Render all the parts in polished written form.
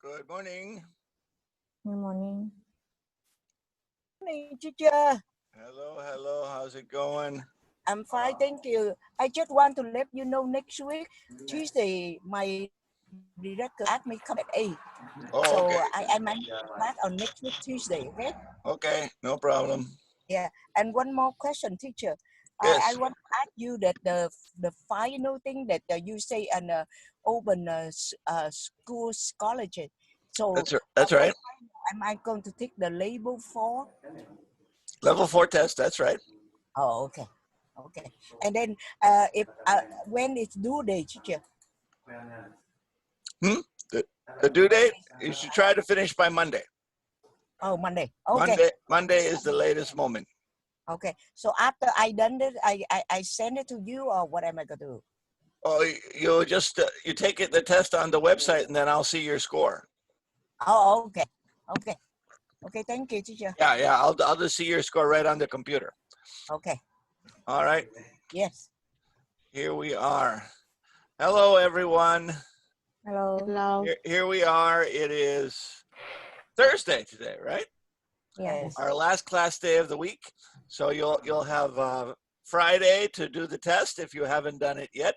Good morning. Good morning. Morning, teacher. Hello. How's it going? I'm fine, thank you. I just want to let you know next week, Tuesday, my director asked me come at 8. Oh, So okay. I might back on next week, Tuesday, okay? Okay, no problem. Yeah. And one more question, teacher. Yes. I want to ask you that the final thing that you say and open school scholarship. So That's right. am I going to take the label 4? Level 4 test. That's right. Oh, okay. Okay. And then if when it's due date, teacher? The due date, you should try to finish by Monday. Oh, Monday. Okay. Monday is the latest moment. Okay. So after I done it, I send it to you, or what am I gonna do? Oh, you just you take the test on the website, and then I'll see your score. Oh, okay. Okay. Okay. Thank you, teacher. Yeah. I'll just see your score right on the computer. Okay. All right. Yes. Here we are. Hello, everyone. Hello. Here we are. It is Thursday today, right? Yes. Our last class day of the week. So you'll have Friday to do the test if you haven't done it yet,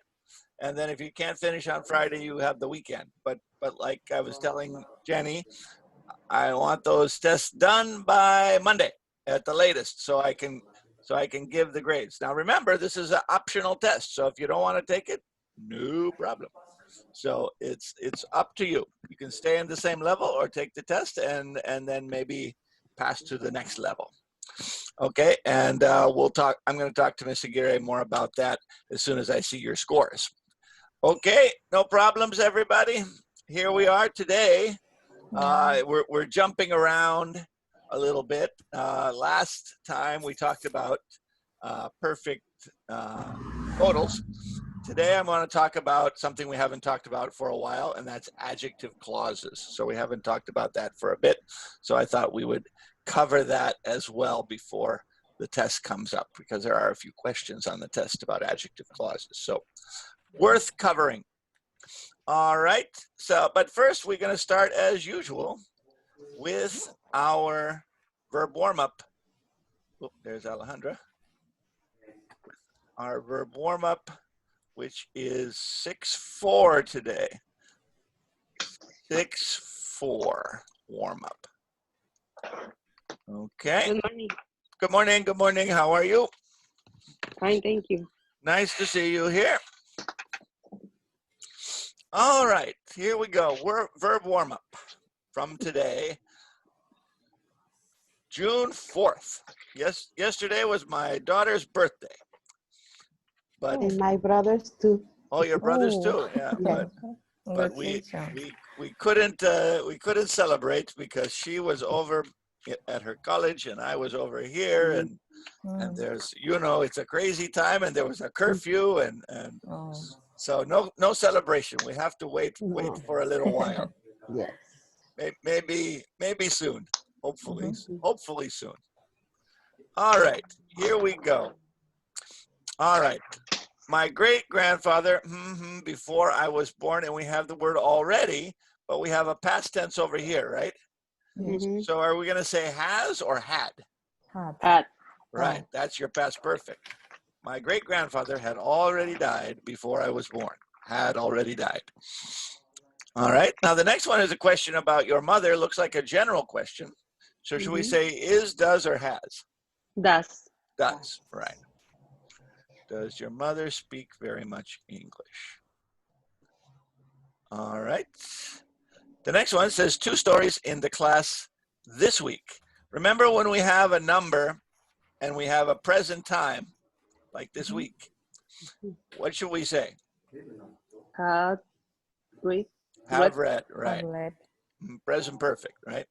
and then if you can't finish on Friday, you have the weekend. But like I was telling Jenny, I want those tests done by Monday at the latest, so I can give the grades. Now remember, this is an optional test, so if you don't want to take it, no problem. So it's up to you. You can stay in the same level or take the test and then maybe pass to the next level. Okay, and we'll talk. I'm going to talk to Ms. Aguirre more about that as soon as I see your scores. Okay, no problems, everybody. Here we are today. We're jumping around a little bit. Last time we talked about perfect totals. Today I'm going to talk about something we haven't talked about for a while, and that's adjective clauses. So we haven't talked about that for a bit. So I thought we would cover that as well before the test comes up, because there are a few questions on the test about adjective clauses. So worth covering. All right. So, but first we're going to start as usual with our verb warm-up. Oh, there's Alejandra. Our verb warm-up, which is 6-4 today. 6-4 warm-up. Okay. Good morning. Good morning. Good morning. How are you? Fine, thank you. Nice to see you here. All right, here we go. Verb warm-up from today, June 4th. Yes, yesterday was my daughter's birthday. But And my brothers too. oh, your brothers too. Yeah, Yeah. but we couldn't celebrate because she was over at her college and I was over here, and there's, you know, it's a crazy time, and there was a curfew, and so no celebration. We have to wait for a little while. Yes. Maybe soon. Hopefully soon. All right, here we go. All right. My great-grandfather, before I was born, and we have the word already, but we have a past tense over here, right? Mm-hmm. So are we going to say has or had? Had. Right, that's your past perfect. My great-grandfather had already died before I was born. Had already died. All right, now the next one is a question about your mother. Looks like a general question. So should we say is, does, or has? Does. Does, right. Does your mother speak very much English? All right. The next one says 2 stories in the class this week. Remember when we have a number and we have a present time, like this week, what should we say? Had. Read. Have read, right. Present perfect, right?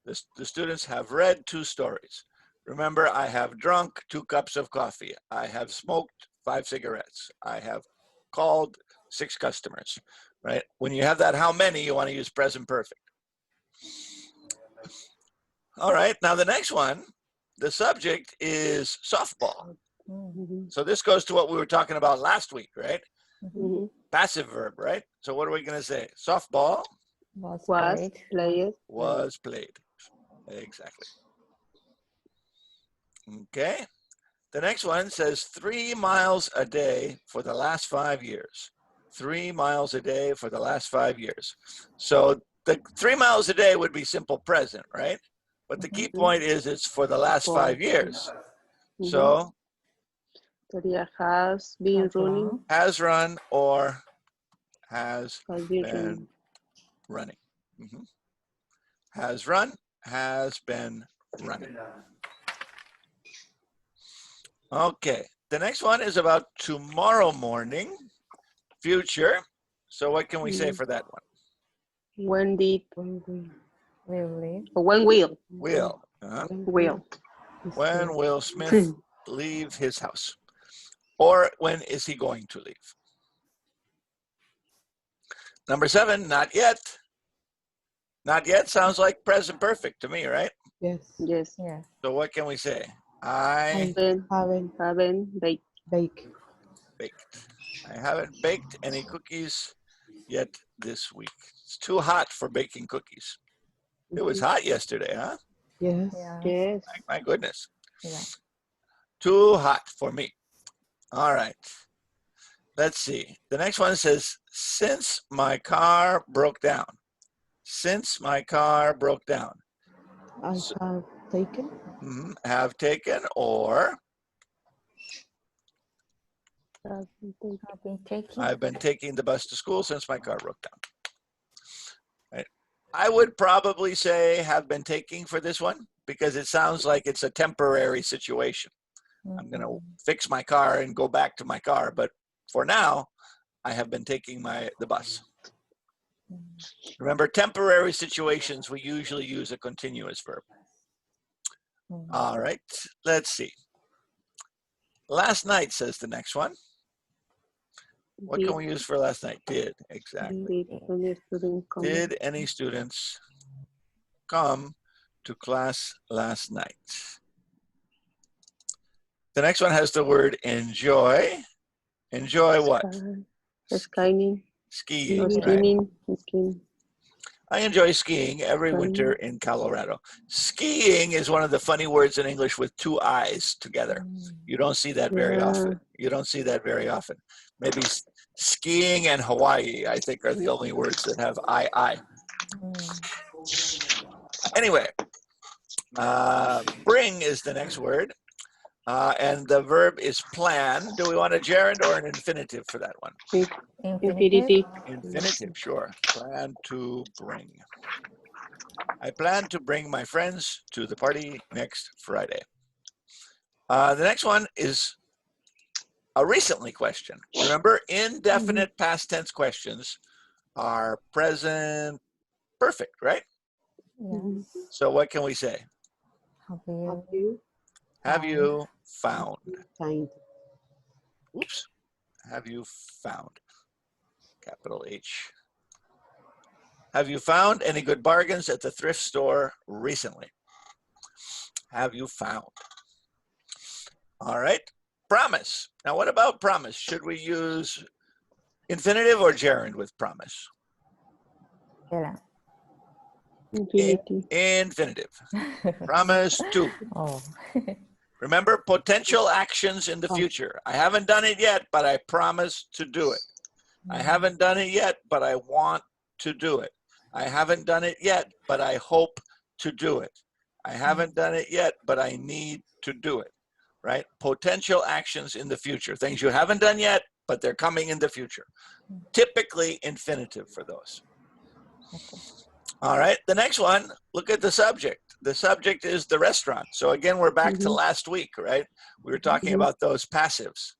The students have read 2 stories. Remember, I have drunk 2 cups of coffee. I have smoked 5 cigarettes. I have called 6 customers, right? When you have that how many, you want to use present perfect. All right, now the next one, the subject is softball. So this goes to what we were talking about last week, right? Passive verb, right? So what are we going to say? Softball Was Was played. played. Was played. Exactly. Okay. The next one says 3 miles a day for the last 5 years. 3 miles a day for the last 5 years. So the 3 miles a day would be simple present, right? But the key point is it's for the last 5 years. So Sería has been Has running. run. has run or has Has been been running. running. Mhm. Has run, has been running. Okay, the next one is about tomorrow morning, future. So what can we say for that one? When did Will leave. or when will Will. will When will Smith leave his house? Or when is he going to leave? Number 7, not yet. Not yet sounds like present perfect to me, right? Yes. yes Yeah. So what can we say? I haven't baked. Bake. baked. I haven't baked any cookies yet this week. It's too hot for baking cookies. It was hot yesterday, huh? Yes. Yes. My goodness. Yeah. Too hot for me. All right. Let's see. The next one says, since my car broke down. Since my car broke down. I have taken. Have taken or Have been taking. I've been taking the bus to school since my car broke down. Right. I would probably say have been taking for this one because it sounds like it's a temporary situation. I'm going to fix my car and go back to my car. But for now, I have been taking the bus. Remember, temporary situations, we usually use a continuous verb. All right, let's see. Last night says the next one. What can we use for last night? Did, exactly. Did any students come to class last night? The next one has the word enjoy. Enjoy what? Skiing. Skiing, right? Skiing. I enjoy skiing every winter in Colorado. Skiing is one of the funny words in English with 2 I's together. You don't see that very often. You don't see that very often. Maybe skiing and Hawaii, I think, are the only words that have I. Anyway, bring is the next word. And the verb is plan. Do we want a gerund or an infinitive for that one? Infinitive. Infinitive, sure. Plan to bring. I plan to bring my friends to the party next Friday. The next one is a recently question. Remember, indefinite past tense questions are present perfect, right? Yeah. So what can we say? Have you Have you found? find? Oops. Have you found? Capital H. Have you found any good bargains at the thrift store recently? Have you found? All right. Promise. Now, what about promise? Should we use infinitive or gerund with promise? Infinitive. Promise to. Oh. Remember, potential actions in the future. I haven't done it yet, but I promise to do it. I haven't done it yet, but I want to do it. I haven't done it yet, but I hope to do it. I haven't done it yet, but I need to do it, right? Potential actions in the future, things you haven't done yet, but they're coming in the future. Typically infinitive for those. All right, the next one, look at the subject. The subject is the restaurant. So again, we're back to last week, right? We were talking about those passives.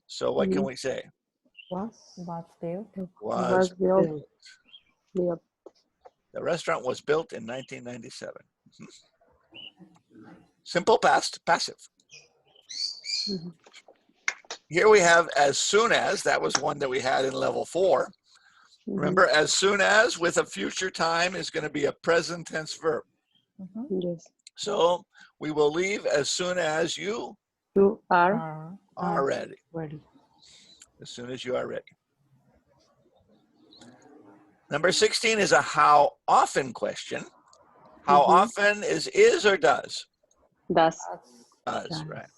So what can we say? Was built. Was built. The restaurant was built in 1997. Simple past, passive. Here we have as soon as, that was one that we had in level 4. Remember, as soon as with a future time is going to be a present tense verb. Yes. So we will leave as soon as you are ready. Ready. As soon as you are ready. Number 16 is a how often question. How Mhm. often is or does? Does. Does, right.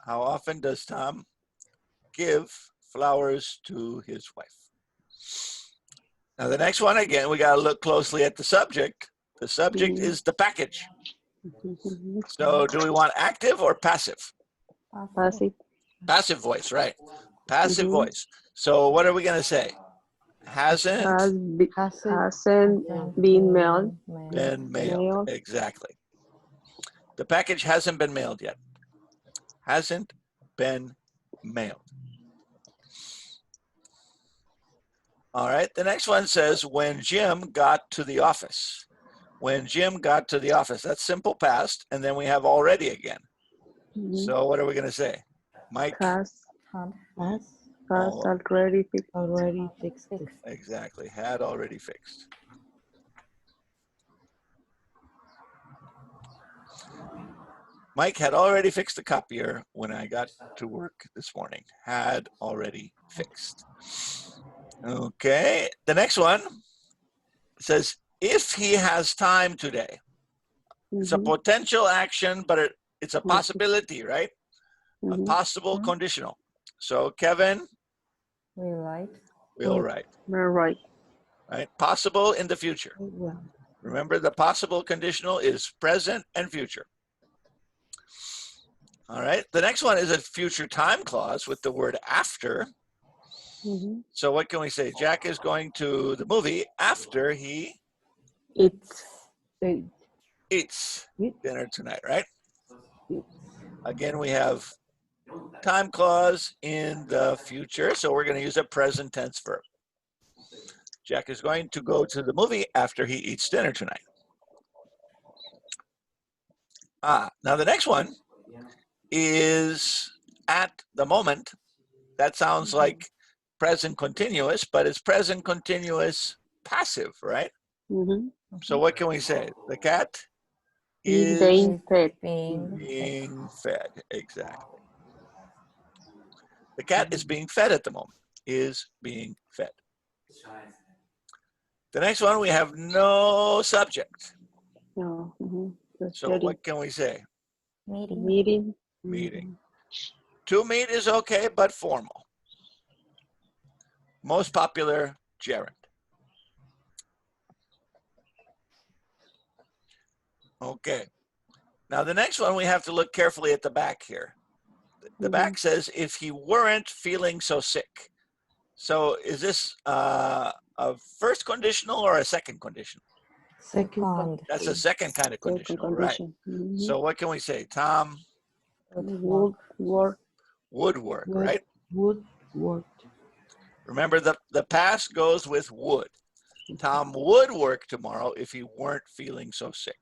How often does Tom give flowers to his wife? Now the next one, again, we got to look closely at the subject. The subject is the package. Mhm. So do we want active or passive? Passive. Passive voice, right. Passive Mhm. voice. So what are we going to say? Hasn't Hasn't Hasn't been mailed. been mailed. Exactly. The package hasn't been mailed yet. Hasn't been mailed. All right. The next one says when Jim got to the office. When Jim got to the office. That's simple past. And then we have already again. Mhm. So what are we going to say? Mike? Has Oh, already fixed. already fixed it. exactly. Had already fixed. Mike had already fixed the copier when I got to work this morning. Had already fixed. Okay. The next one says if he has time today. It's a Mhm. potential action, but it's a possibility, right? A Mhm. possible conditional. So Kevin We like. will write, Right. right? Possible in the future. Remember, the possible conditional is present and future. All right. The next one is a future time clause with the word after. Mhm. So what can we say? Jack is going to the movie after he eats dinner tonight, right? Again, we have time clause in the future, so we're going to use a present tense verb. Jack is going to go to the movie after he eats dinner tonight. Now the next one is at the moment. That sounds like present continuous, but it's present continuous passive, right? Mhm. So what can we say? The cat Is is being fed. being fed. Exactly. The cat is being fed at the moment. Is being fed. The next one, we have no subject. No. Mhm. Just So getting. what can we say? Meeting. Meeting. To meet is okay, but formal. Most popular, gerund. Okay. Now the next one, we have to look carefully at the back here. The back says, if he weren't feeling so sick. So is this a first conditional or a second conditional? Second. That's a second kind of Second conditional, right? condition. Mhm. So what can we say? Tom Would work. would work, right? Would work. Remember, the past goes with would. Tom would work tomorrow if he weren't feeling so sick.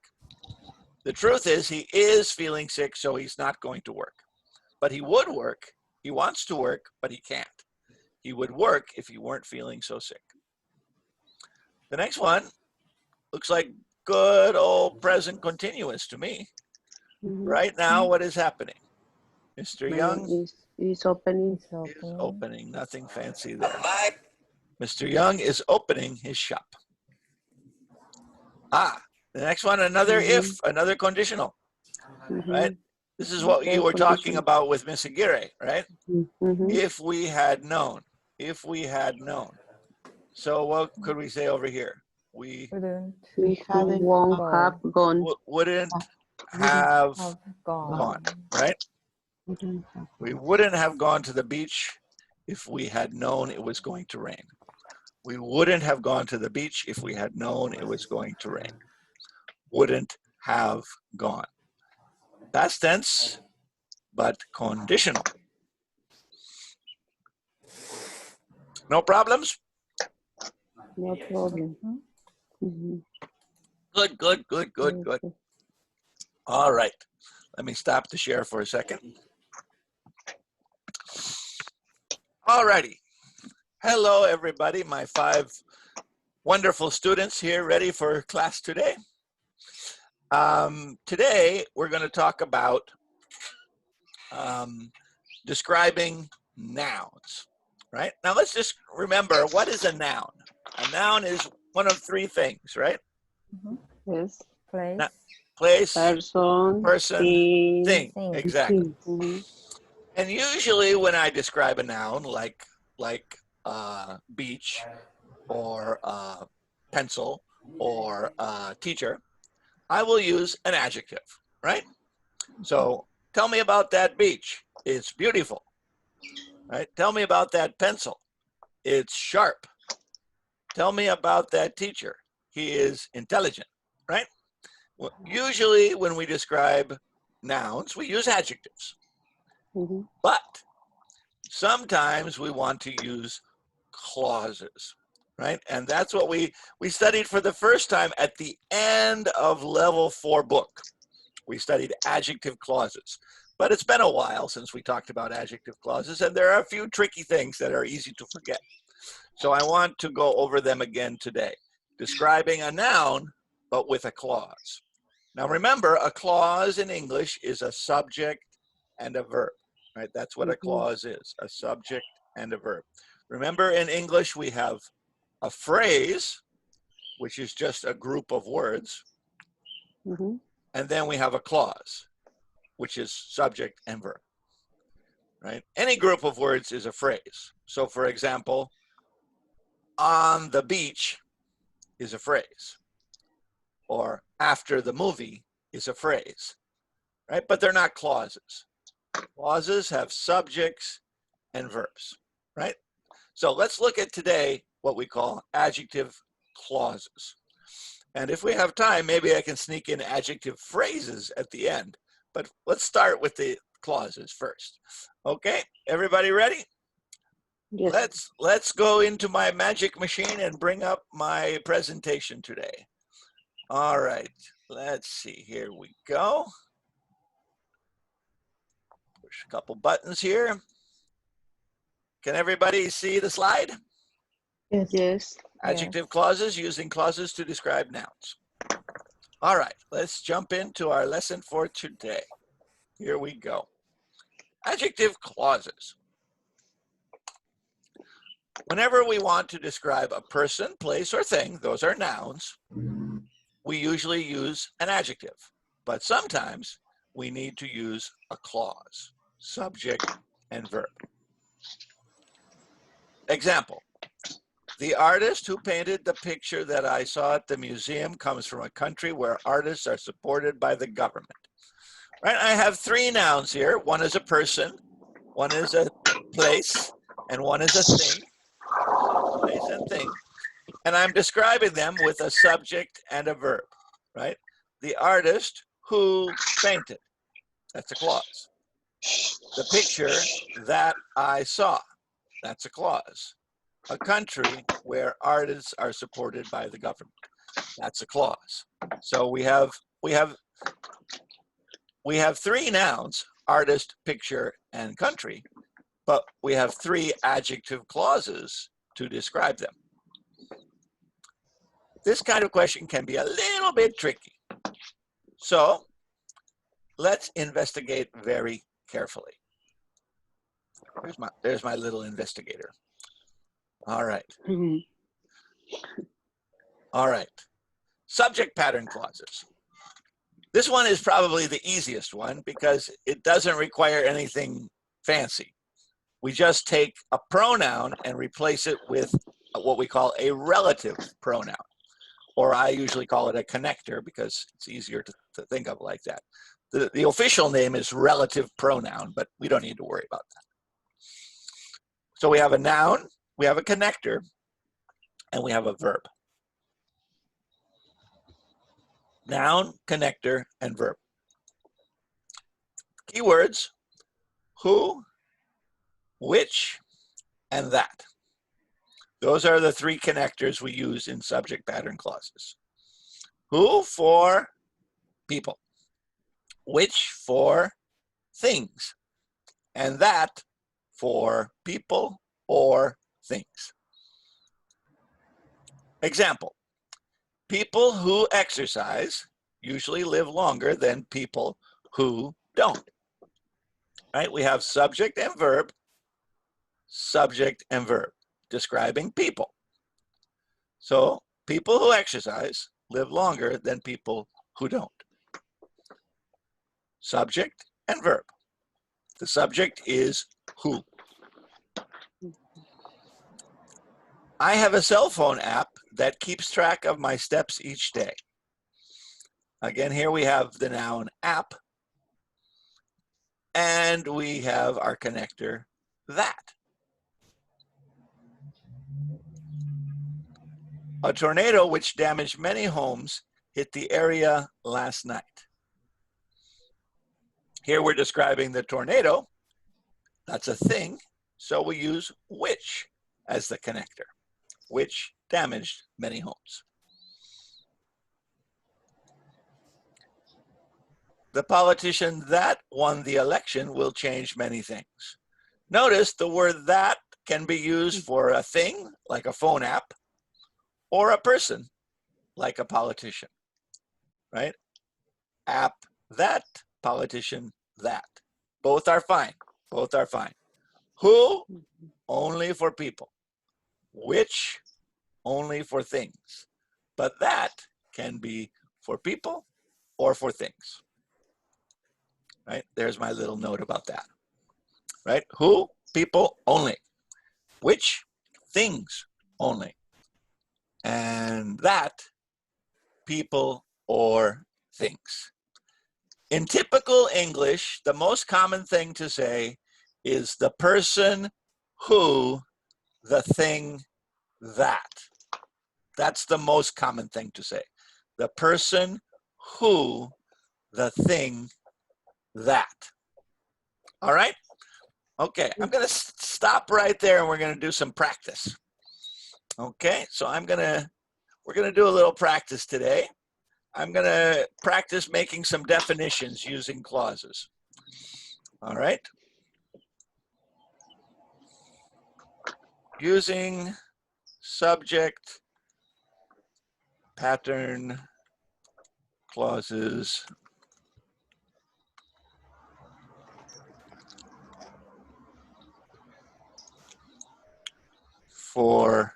The truth is he is feeling sick, so he's not going to work. But he would work. He wants to work, but he can't. He would work if he weren't feeling so sick. The next one looks like good old present continuous to me. Mhm. Right now, what is happening? Mr. Young Is opening. is opening. Nothing fancy there. Mr. Young is opening his shop. The next one, another if, another conditional, right? Mhm. This is what you were talking about with Miss Aguirre, right? Mhm. If we had known. If we had known. So what could we say over here? We Wouldn't. We won't have gone. wouldn't have Have gone. gone, right? We wouldn't have gone to the beach if we had known it was going to rain. We wouldn't have gone to the beach if we had known it was going to rain. Wouldn't have gone. Past tense, but conditional. No problems? No problem. Mhm. Good, good, good, good, good. All right. Let me stop the share for a second. All righty. Hello, everybody. My 5 wonderful students here ready for class today. Today, we're going to talk about describing nouns, right? Now let's just remember, what is a noun? A noun is one of three things, right? Yes. Place. Now, place, Person. person, Thing. thing. Thing. Exactly. Mhm. And usually when I describe a noun like beach or pencil or teacher, I will use an adjective, right? So tell me about that beach. It's beautiful, right? Tell me about that pencil. It's sharp. Tell me about that teacher. He is intelligent, right? Well, usually when we describe nouns, we use adjectives. Mhm. But sometimes we want to use clauses, right? And that's what we studied for the first time at the end of level 4 book. We studied adjective clauses. But it's been a while since we talked about adjective clauses, and there are a few tricky things that are easy to forget. So I want to go over them again today. Describing a noun, but with a clause. Now remember, a clause in English is a subject and a verb, right? That's what a clause is, a subject and a verb. Remember, in English, we have a phrase, which is just a group of words, Mhm. and then we have a clause, which is subject and verb, right? Any group of words is a phrase. So for example, on the beach is a phrase, or after the movie is a phrase, right? But they're not clauses. Clauses have subjects and verbs, right? So let's look at today what we call adjective clauses. And if we have time, maybe I can sneak in adjective phrases at the end. But let's start with the clauses first. Okay, everybody ready? Yes. Let's go into my magic machine and bring up my presentation today. All right, let's see, here we go. Push a couple buttons here. Can everybody see the slide? Yes. Yes. Adjective clauses, using clauses to describe nouns. All right, let's jump into our lesson for today. Here we go. Adjective clauses. Whenever we want to describe a person, place, or thing, those are nouns, we usually use an adjective. But sometimes we need to use a clause, subject and verb. Example, the artist who painted the picture that I saw at the museum comes from a country where artists are supported by the government. Right? I have three nouns here. One is a person, one is a place, and one is a thing. Place and thing. And I'm describing them with a subject and a verb, right? The artist who painted. That's a clause. The picture that I saw. That's a clause. A country where artists are supported by the government. That's a clause. So we have three nouns, artist, picture, and country, but we have three adjective clauses to describe them. This kind of question can be a little bit tricky. So let's investigate very carefully. There's my little investigator. All right. Mhm. All right. Subject pattern clauses. This one is probably the easiest one because it doesn't require anything fancy. We just take a pronoun and replace it with what we call a relative pronoun, or I usually call it a connector because it's easier to think of like that. The official name is relative pronoun, but we don't need to worry about that. So we have a noun, we have a connector, and we have a verb. Noun, connector, and verb. Keywords, who, which, and that. Those are the three connectors we use in subject pattern clauses. Who for people, which for things, and that for people or things. Example, people who exercise usually live longer than people who don't. Right? We have subject and verb, subject, and verb, describing people. So people who exercise live longer than people who don't. Subject and verb. The subject is who. I have a cell phone app that keeps track of my steps each day. Again, here we have the noun app, and we have our connector that. A tornado which damaged many homes hit the area last night. Here we're describing the tornado. That's a thing, so we use which as the connector, which damaged many homes. The politician that won the election will change many things. Notice the word that can be used for a thing, like a phone app, or a person, like a politician, right? App that, politician that. Both are fine. Both are fine. Who? Only for people. Which? Only for things. But that can be for people or for things. Right? There's my little note about that. Right? Who? People only. Which? Things only. And that? People or things. In typical English, the most common thing to say is the person who, the thing that. That's the most common thing to say. The person who, the thing that. All right? Okay, I'm going to stop right there and we're going to do some practice. Okay, so we're going to do a little practice today. I'm going to practice making some definitions using clauses. All right? Using subject, pattern, clauses, for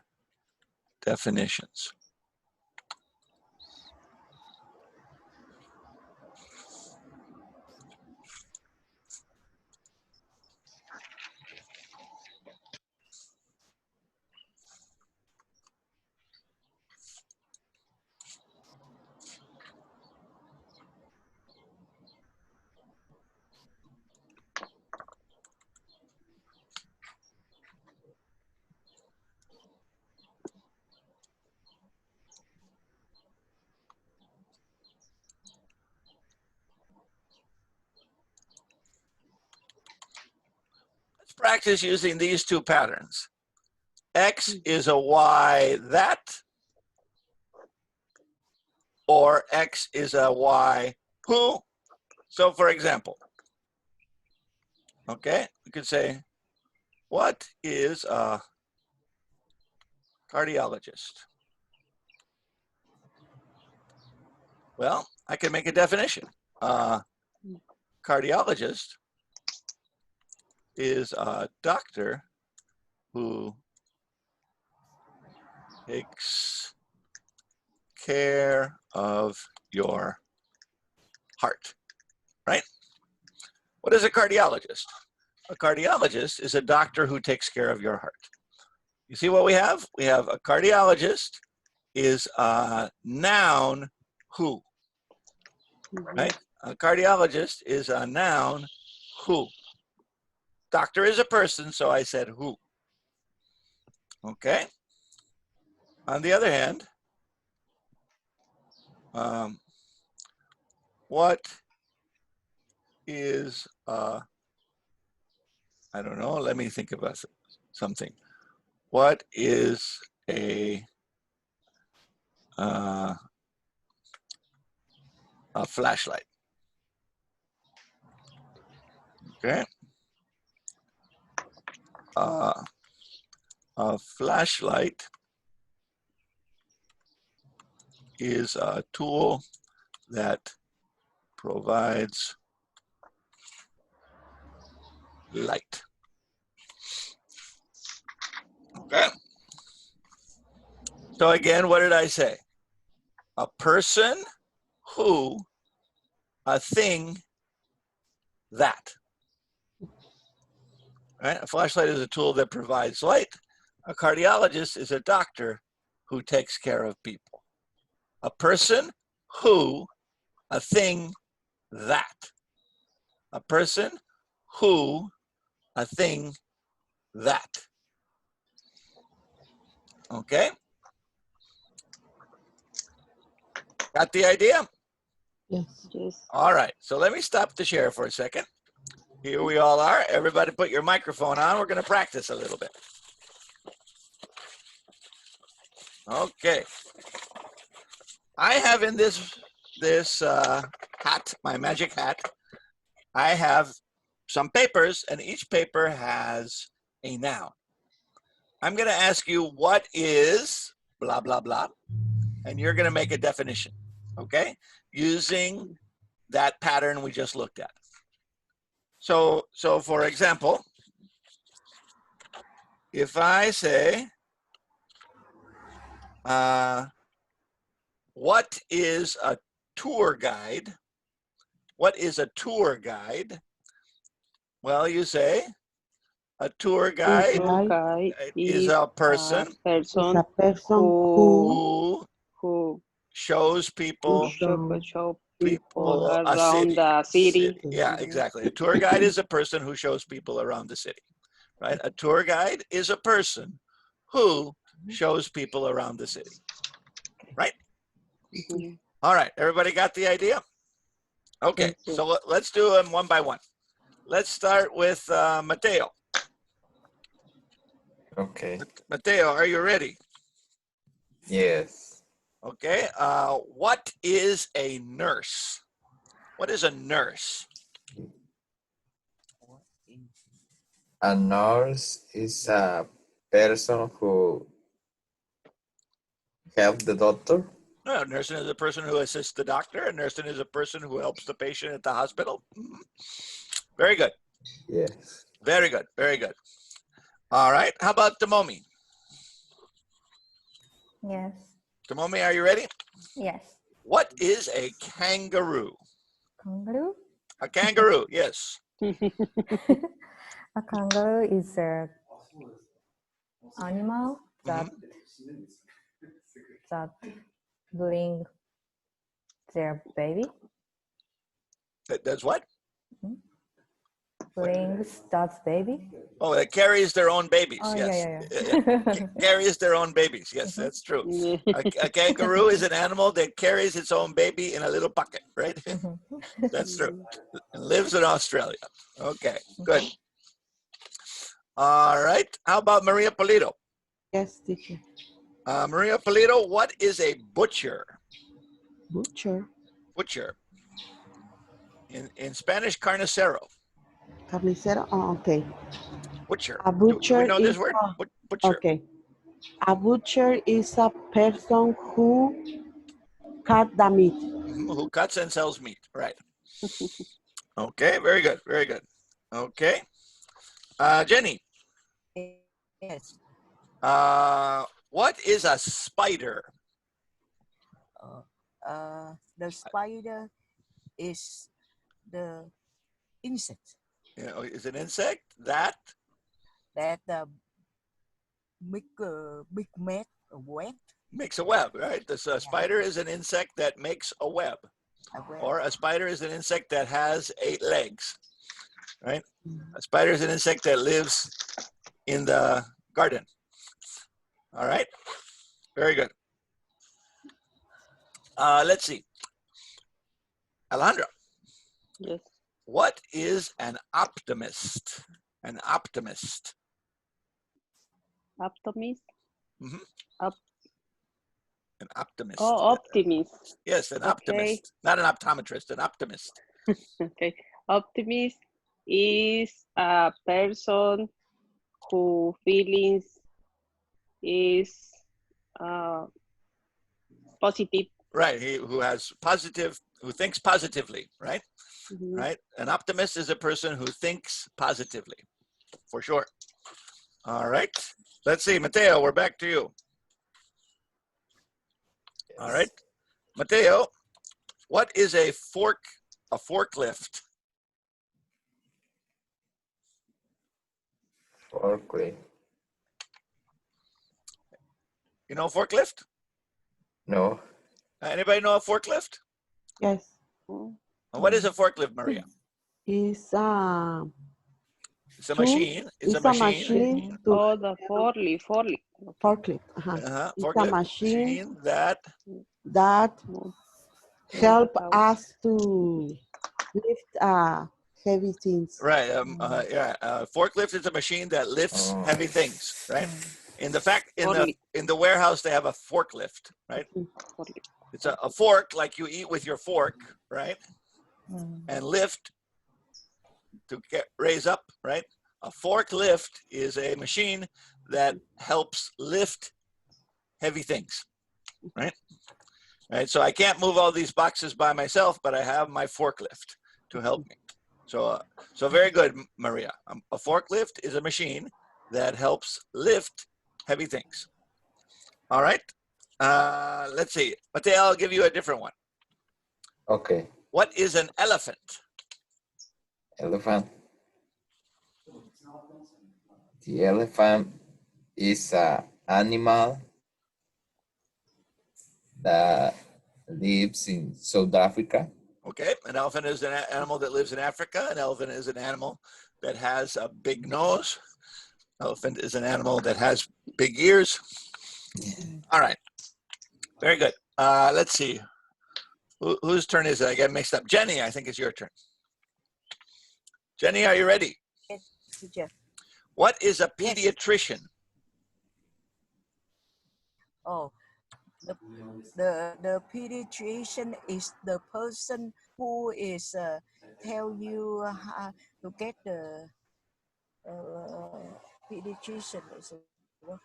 definitions. Let's practice using these two patterns. X is a Y that, or X is a Y who. So for example, okay, we could say, what is a cardiologist? Well, I can make a definition. Cardiologist is a doctor who takes care of your heart, right? What is a cardiologist? A cardiologist is a doctor who takes care of your heart. You see what we have? We have a cardiologist is a noun who, right? A cardiologist is a noun who. Doctor is a person, so I said who. Okay. On the other hand, what is, I don't know, let me think about something. What is a flashlight? Okay. A flashlight is a tool that provides light. Okay. So again, what did I say? A person, who, a thing, that. Right? A flashlight is a tool that provides light. A cardiologist is a doctor who takes care of people. A person, who, a thing, that. A person, who, a thing, that. Okay? Got the idea? Yes. Yes. All right, so let me stop the share for a second. Here we all are. Everybody put your microphone on. We're going to practice a little bit. Okay. I have in this hat, my magic hat, I have some papers, and each paper has a noun. I'm going to ask you what is blah, blah, blah, and you're going to make a definition, okay, using that pattern we just looked at. So for example, if I say, what is a tour guide? What is a tour guide? Well, you say a tour guide Tour guide is a person It's a person who shows people show people people a around city. the city. Yeah, exactly. A tour guide is a person who shows people around the city, right? A tour guide is a person who shows people around the city, right? Mhm. All right, everybody got the idea? Okay, Yes. so let's do them one by one. Let's start with Mateo. Okay. Mateo, are you ready? Yes. Okay, what is a nurse? What is a nurse? A nurse is a person who helps the doctor. No, a nurse is a person who assists the doctor. A nurse is a person who helps the patient at the hospital. Mhm. Very good. Yes. Very good. Very good. All right. How about Tomomi? Yes. Tomomi, are you ready? Yes. What is a kangaroo? Kangaroo? A kangaroo, yes. A kangaroo is a animal that bring their baby. That does what? Brings that baby. Oh, it carries their own babies. Oh, Yes. yeah. Carries their own babies. Yes, that's true. A kangaroo is an animal that carries its own baby in a little bucket, right? That's true. And lives in Australia. Okay, good. All right. How about Maria Polito? Yes, teacher. Maria Polito, what is a butcher? Butcher. Butcher. In Spanish, carnicero. Carnicero. Oh, okay. Butcher. A Do we butcher know this is word? a, Butcher. okay. A butcher is a person who cut the meat. Who cuts and sells meat. Right. Okay, very good. Very good. Okay. Jenny, Yes. what is a spider? The spider is the insect You know, is an insect that that make a big net web. makes a web, right? This spider is an insect that makes a web. Or a spider is an insect that has 8 legs, right? A spider is an insect that lives in the garden. All right, very good. Let's see. Alejandra, Yes. what is an optimist? An optimist. Optimist. Mhm. Op An optimist. oh, optimist. Yes, an Okay. optimist. Not an optometrist, an optimist. Okay. Optimist is a person who feelings is positive. Right, who has positive, who thinks positively, right? Mhm. Right? An optimist is a person who thinks positively, for sure. All right. Let's see, Mateo, we're back to you. All right. Mateo, what is a forklift? Forklift. You know a forklift? No. Anybody know a forklift? Yes. What is a forklift, Maria? It's a It's a tool. machine. It's a It's a machine. machine to Oh, the forklift. forklift. It's a Forklift machine that that No. help How- us to lift heavy things. right. Forklift is a machine that lifts Oh. heavy things. Right. In the Forklift. in the warehouse they have a forklift. Right. Forklift. It's a fork like you eat with your fork. Right. And lift to raise up. Right. A forklift is a machine that helps lift heavy things. Right. Right. So I can't move all these boxes by myself, but I have my forklift to help me. So very good, Maria. A forklift is a machine that helps lift heavy things. All right. Let's see. Mateo, I'll give you a different one. Okay. What is an elephant? Elephant. The elephant is an animal that lives in South Africa. Okay. An elephant is an animal that lives in Africa. An elephant is an animal that has a big nose. Elephant is an animal that has big ears. All right. Very good. Let's see. Whose turn is it? I get mixed up. Jenny, I think it's your turn. Jenny, are you ready? Yes, teacher. What is a Yes. pediatrician? Oh, the pediatrician is the person who is tell you how to get the pediatrician is what?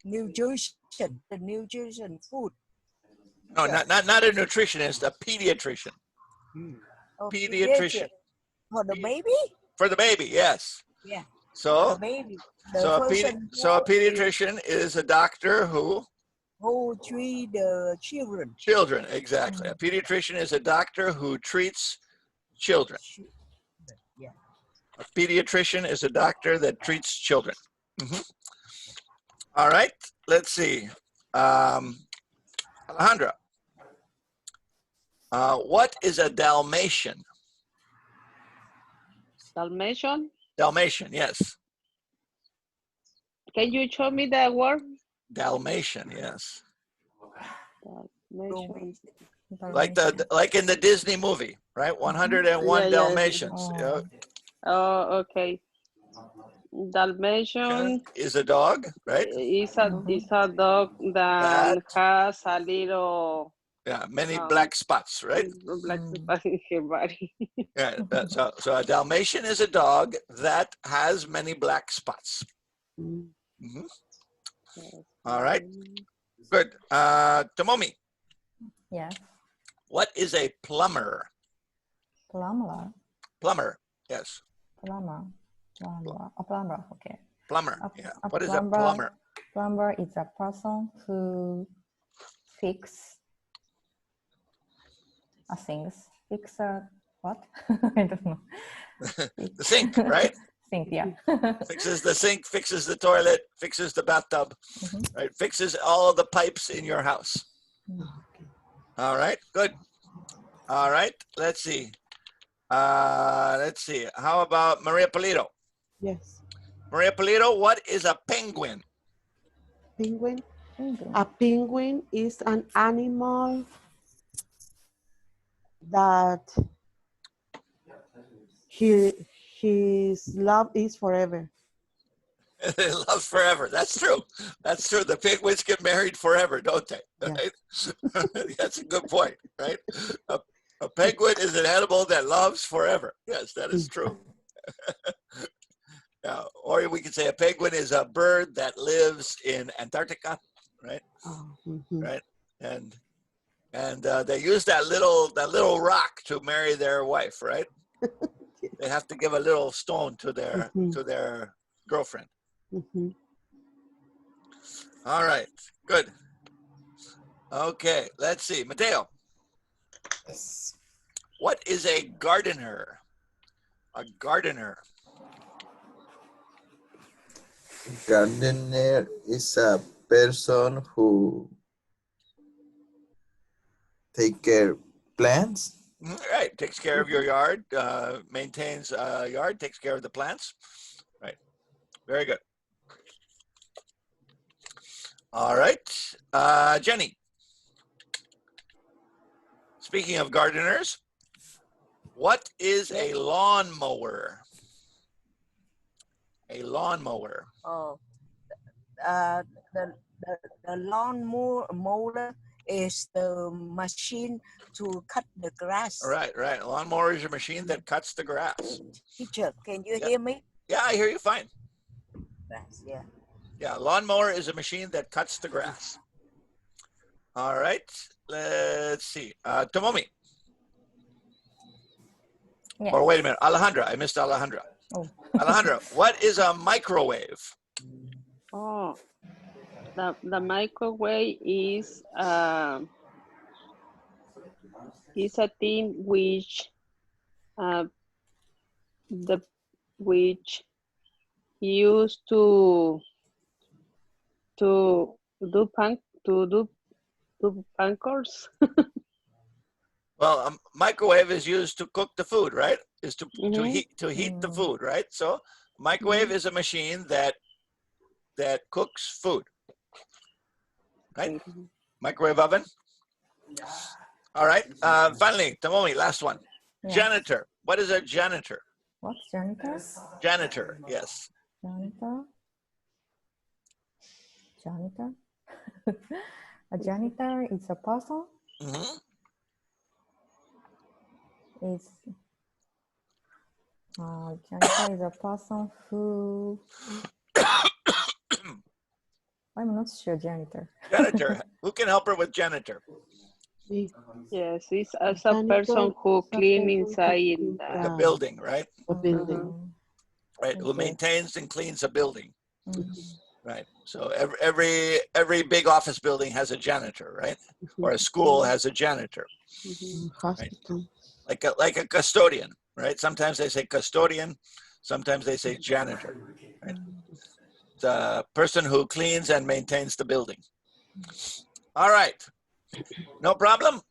Nutrition, the nutrition food. No, Sure. not a nutritionist, a pediatrician. Oh, Pediatrician. for the baby. For the baby, yes. Yeah, the So, baby. The so a, person so a who is- pediatrician is a doctor who? who treat the children. Children, exactly. A pediatrician is a doctor who treats children. Yeah. A pediatrician is a doctor that treats children. Mhm. All right, let's see. Alejandra, what is a Dalmatian? Dalmatian. Dalmatian, yes. Can you show me the word? Dalmatian, yes. Dalmatian. Like in the Disney movie, right? 101 Yeah, yeah. Dalmatians. Oh. Oh, okay. Dalmatian Is a dog, right? is a dog that has a little Yeah, many black spots, right? black spot in her body. Yeah. So a Dalmatian is a dog that has many black spots. Mhm. All right. Good. Tomomi, Yes. what is a plumber? Plumber. Plumber, yes. Plumber. Plumber. A plumber. Okay. Plumber, A- yeah. a What is a plumber? Plumber is a person who fix a things. Fix a what? I don't know. The sink, right? Sink, yeah. Fixes the sink, fixes the toilet, fixes the bathtub, right? Fixes all of the pipes in your house. All right, good. All right, let's see. How about Maria Polito? Yes. Maria Polito, what is a penguin? Penguin. Penguin. A penguin is an animal that his love is forever. They love forever. That's true. That's true. The penguins get married forever, don't they? Right? That's a good point, right? A penguin is an animal that loves forever. Yes, that is true. Yeah, or we could say a penguin is a bird that lives in Antarctica, right? Right, and they use that little rock to marry their wife, right? They have to give a little stone to their girlfriend. All right, good. Okay, let's see. Mateo, Yes. what is a gardener? A gardener. Gardener is a person who take care plants. Right, takes care of your yard, maintains a yard, takes care of the plants. Right, very good. All right, Jenny. Speaking of gardeners, what is a lawnmower? A lawnmower. Oh, the lawn mower is the machine to cut the grass. Right, right. A lawnmower is a machine that cuts the grass. Teacher, can you Yeah. hear me? Yeah, I hear you fine. Grass, yeah. Yeah, lawnmower is a machine that cuts the grass. All right, let's see. Tomomi. Yes. Or wait a minute, Alejandra. I missed Alejandra. Oh. Alejandra, what is a microwave? Oh, the microwave is a thing which which used to do pancakes. Well, a microwave is used to cook the food, right? Is to Mhm. heat the food, right? So microwave is a machine that cooks food, right? Microwave oven. All right. Finally, Tomomi, last one. Yeah. Janitor. What is a janitor? What? Janitor? Janitor. Yes. Janitor? Janitor? A janitor is a person. Hmm. Is janitor is a person who I'm not sure janitor. Janitor. Who can help her with janitor? Yes, it's as a Janitor person is who a clean person inside who in cleans The the building, right? the building. Right. Who Okay. maintains and cleans a building. Mhm. Right. So every big office building has a janitor, right? Or a school has a janitor, Hospital. like a custodian, right? Sometimes they say custodian, sometimes they say janitor, right? The person who cleans and maintains the building. All right. No problem?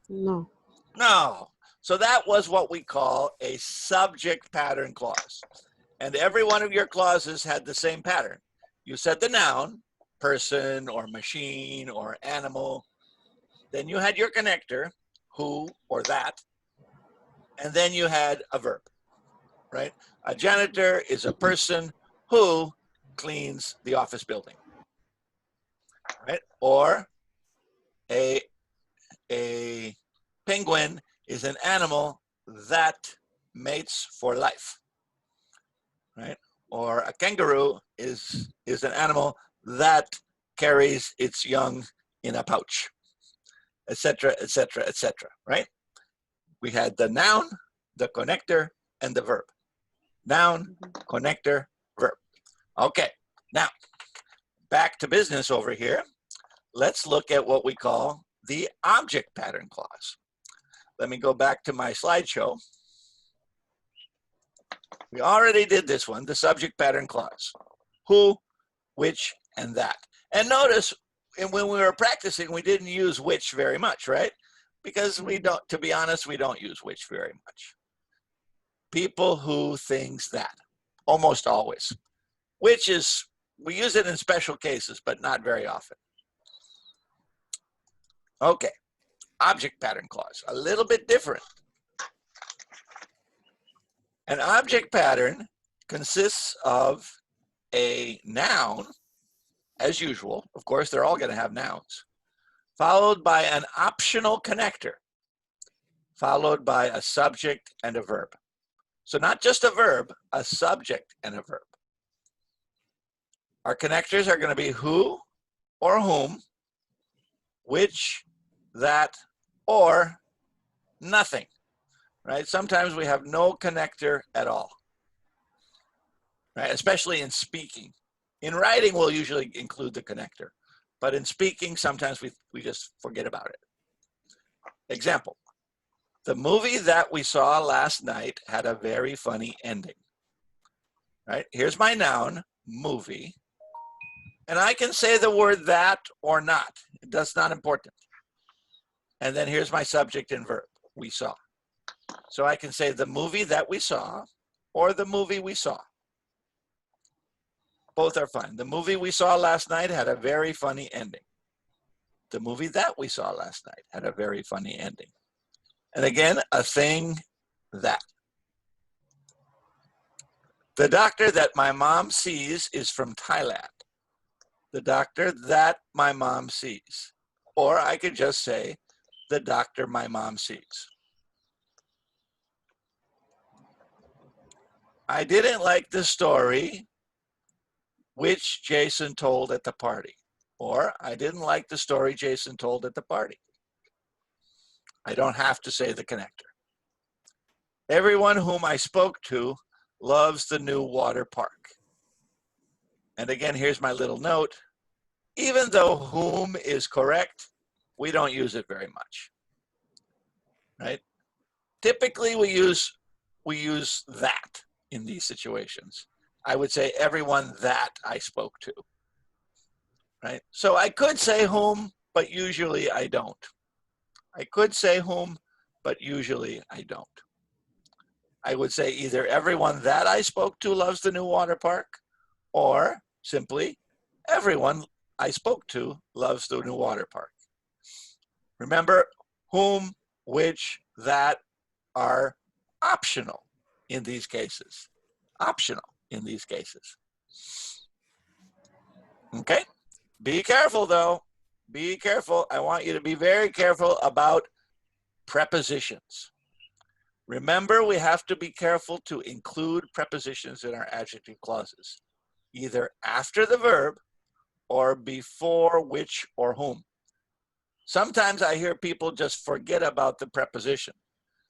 No. No. So that was what we call a subject pattern clause. And every one of your clauses had the same pattern. You said the noun, person or machine or animal. Then you had your connector, who or that. And then you had a verb, right? A janitor is a person who cleans the office building, right? Or a penguin is an animal that mates for life, right? Or a kangaroo is an animal that carries its young in a pouch, etc., etc., etc., right? We had the noun, the connector, and the verb. Noun, connector, verb. Okay, now back to business over here. Let's look at what we call the object pattern clause. Let me go back to my slideshow. We already did this one, the subject pattern clause. Who, which, and that. And notice, and when we were practicing, we didn't use which very much, right? Because we don't, to be honest, we don't use which very much. People, who, things, that. Almost always. Which is, we use it in special cases, but not very often. Okay, object pattern clause, a little bit different. An object pattern consists of a noun, as usual. Of course, they're all going to have nouns, followed by an optional connector, followed by a subject and a verb. So not just a verb, a subject and a verb. Our connectors are going to be who or whom, which, that, or nothing, right? Sometimes we have no connector at all, right? Especially in speaking. In writing, we'll usually include the connector, but in speaking, sometimes we just forget about it. Example, the movie that we saw last night had a very funny ending. Right? Here's my noun, movie, and I can say the word that or not. That's not important. And then here's my subject and verb, we saw. So I can say the movie that we saw or the movie we saw. Both are fine. The movie we saw last night had a very funny ending. The movie that we saw last night had a very funny ending. And again, a thing that. The doctor that my mom sees is from Thailand. The doctor that my mom sees. Or I could just say, the doctor my mom sees. I didn't like the story which Jason told at the party. Or I didn't like the story Jason told at the party. I don't have to say the connector. Everyone whom I spoke to loves the new water park. And again, here's my little note. Even though whom is correct, we don't use it very much, right? Typically, we use that in these situations. I would say everyone that I spoke to, right? So I could say whom, but usually I don't. I could say whom, but usually I don't. I would say either everyone that I spoke to loves the new water park, or simply everyone I spoke to loves the new water park. Remember, whom, which, that are optional in these cases. Optional in these cases. Okay? Be careful though. Be careful. I want you to be very careful about prepositions. Remember, we have to be careful to include prepositions in our adjective clauses, either after the verb or before which or whom. Sometimes I hear people just forget about the preposition.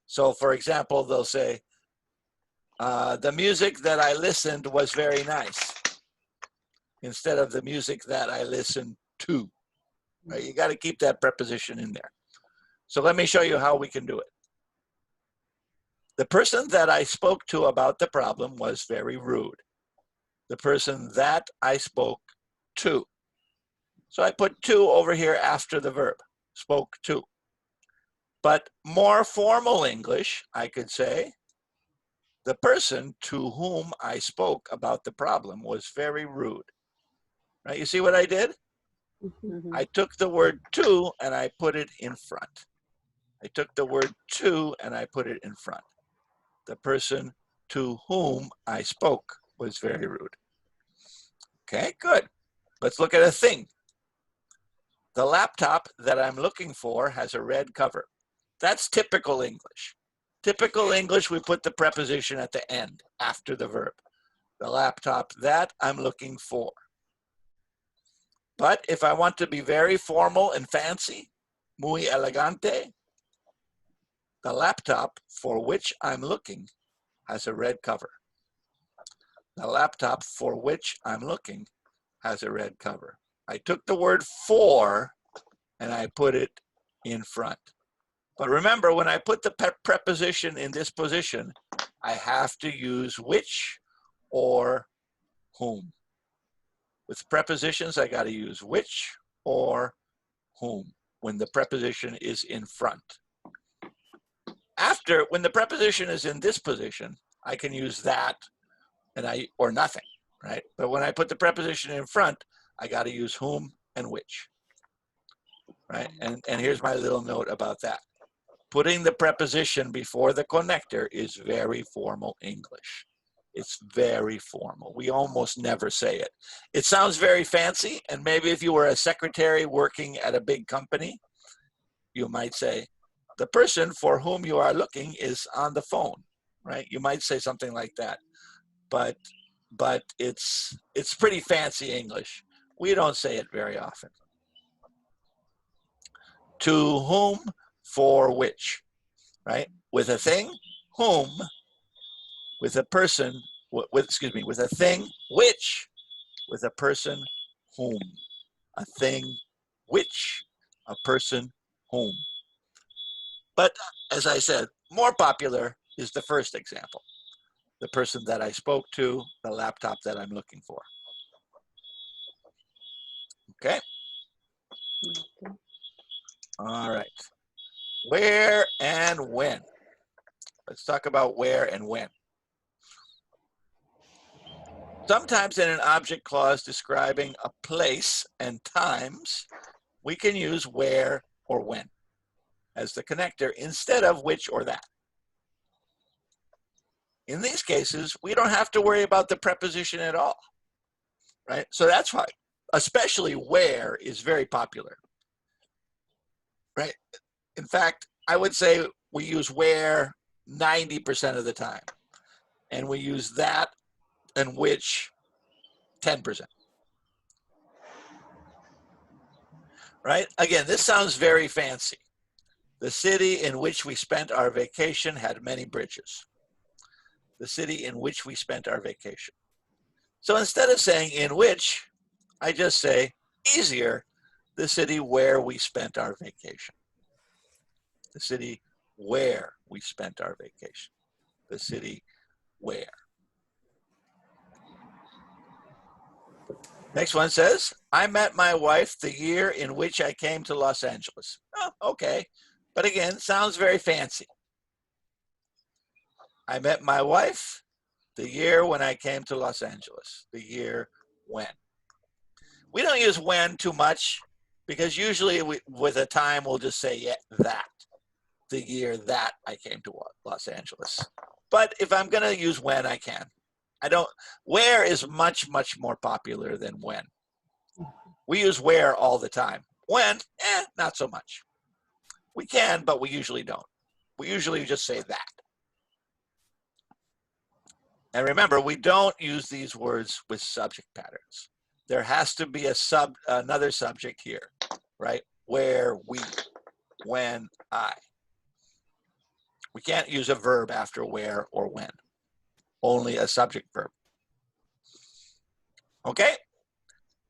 So for example, they'll say, the music that I listened was very nice, instead of the music that I listened to. Right? You got to keep that preposition in there. So let me show you how we can do it. The person that I spoke to about the problem was very rude. The person that I spoke to. So I put to over here after the verb, spoke to. But more formal English, I could say, the person to whom I spoke about the problem was very rude. Right? You see what I did? Mhm. I took the word to and I put it in front. I took the word to and I put it in front. The person to whom I spoke was very rude. Okay, good. Let's look at a thing. The laptop that I'm looking for has a red cover. That's typical English. Typical English, we put the preposition at the end, after the verb. The laptop that I'm looking for. But if I want to be very formal and fancy, muy elegante, the laptop for which I'm looking has a red cover. The laptop for which I'm looking has a red cover. I took the word for and I put it in front. But remember, when I put the preposition in this position, I have to use which or whom. With prepositions, I got to use which or whom when the preposition is in front. After, when the preposition is in this position, I can use that and or nothing, right? But when I put the preposition in front, I got to use whom and which, right? And here's my little note about that. Putting the preposition before the connector is very formal English. It's very formal. We almost never say it. It sounds very fancy, and maybe if you were a secretary working at a big company, you might say, the person for whom you are looking is on the phone, right? You might say something like that, but it's pretty fancy English. We don't say it very often. To whom, for which, right? With a thing, whom. With a person, with a thing, which. with a person whom, a thing which, a person whom. But as I said, more popular is the first example. The person that I spoke to, the laptop that I'm looking for. Okay? All right. Where and when. Let's talk about where and when. Sometimes in an object clause describing a place and times, we can use where or when as the connector instead of which or that. In these cases, we don't have to worry about the preposition at all, right? So that's why, especially where is very popular, right? In fact, I would say we use where 90% of the time, and we use that and which 10%. Right? Again, this sounds very fancy. The city in which we spent our vacation had many bridges. The city in which we spent our vacation. So instead of saying in which, I just say easier, the city where we spent our vacation. The city where we spent our vacation. The city where. Next one says, I met my wife the year in which I came to Los Angeles. Oh, okay. But again, sounds very fancy. I met my wife the year when I came to Los Angeles. The year when. We don't use when too much because usually with a time we'll just say yeah, that. The year that I came to Los Angeles. But if I'm going to use when, I can. Where is much, much more popular than when. We use where all the time. When, not so much. We can, but we usually don't. We usually just say that. And remember, we don't use these words with subject patterns. There has to be another subject here, right? Where, we, when, I. We can't use a verb after where or when. Only a subject verb. Okay?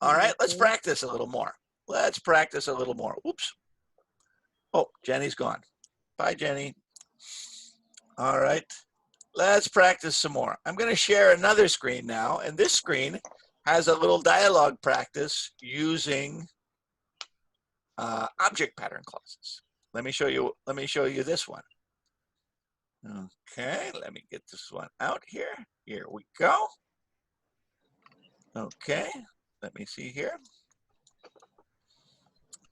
All right, let's practice a little more. Let's practice a little more. Oops. Oh, Jenny's gone. Bye, Jenny. All right, let's practice some more. I'm going to share another screen now, and this screen has a little dialogue practice using object pattern clauses. Let me show you this one. Okay, let me get this one out here. Here we go. Okay, let me see here.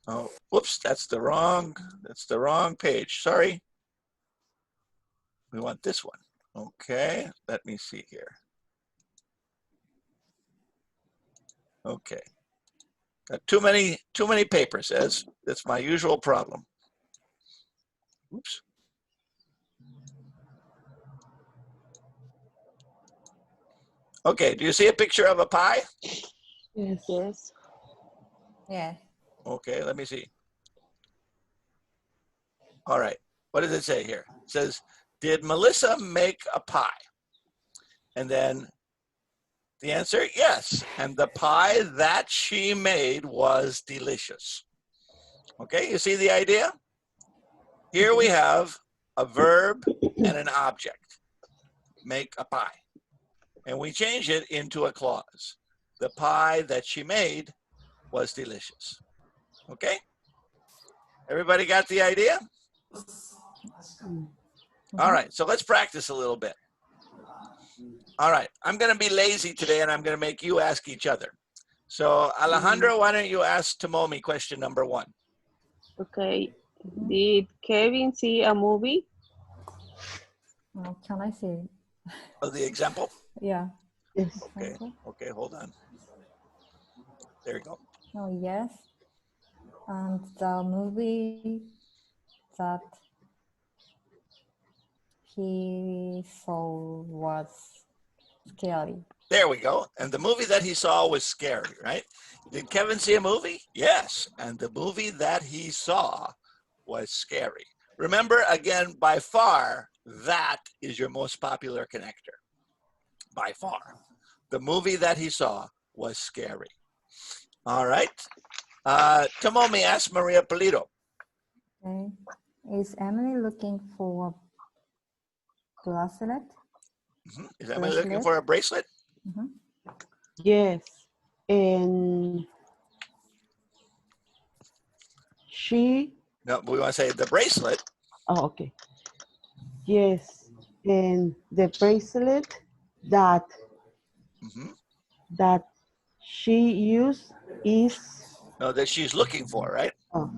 Oh, whoops, that's the wrong page. Sorry. We want this one. Okay, let me see here. Okay. Got too many papers, that's my usual problem. Oops. Okay, do you see a picture of a pie? Yes. Yes. Yeah. Okay, let me see. All right, what does it say here? It says, did Melissa make a pie? And then the answer, yes. And the pie that she made was delicious. Okay, you see the idea? Here we have a verb and an object. Make a pie. And we change it into a clause. The pie that she made was delicious. Okay? Everybody got the idea? All right, so let's practice a little bit. All right, I'm going to be lazy today and I'm going to make you ask each other. So Alejandro, why don't you ask Tomomi question number 1? Okay. Did Kevin see a movie? Oh, can I see? Oh, the example? Yeah. Yes. Okay, okay, hold on. There you go. Oh, yes. And the movie that he saw was scary. There we go. And the movie that he saw was scary, right? Did Kevin see a movie? Yes. And the movie that he saw was scary. Remember, again, by far, that is your most popular connector. By far. The movie that he saw was scary. All right. Tomomi asked Maria Polito. Okay. Is Emily looking for a bracelet? Is Emily looking for a bracelet? Yes. And she, No, we want to say the bracelet. oh, okay. Yes. And the bracelet that that she used is, No, that she's looking for, right? oh,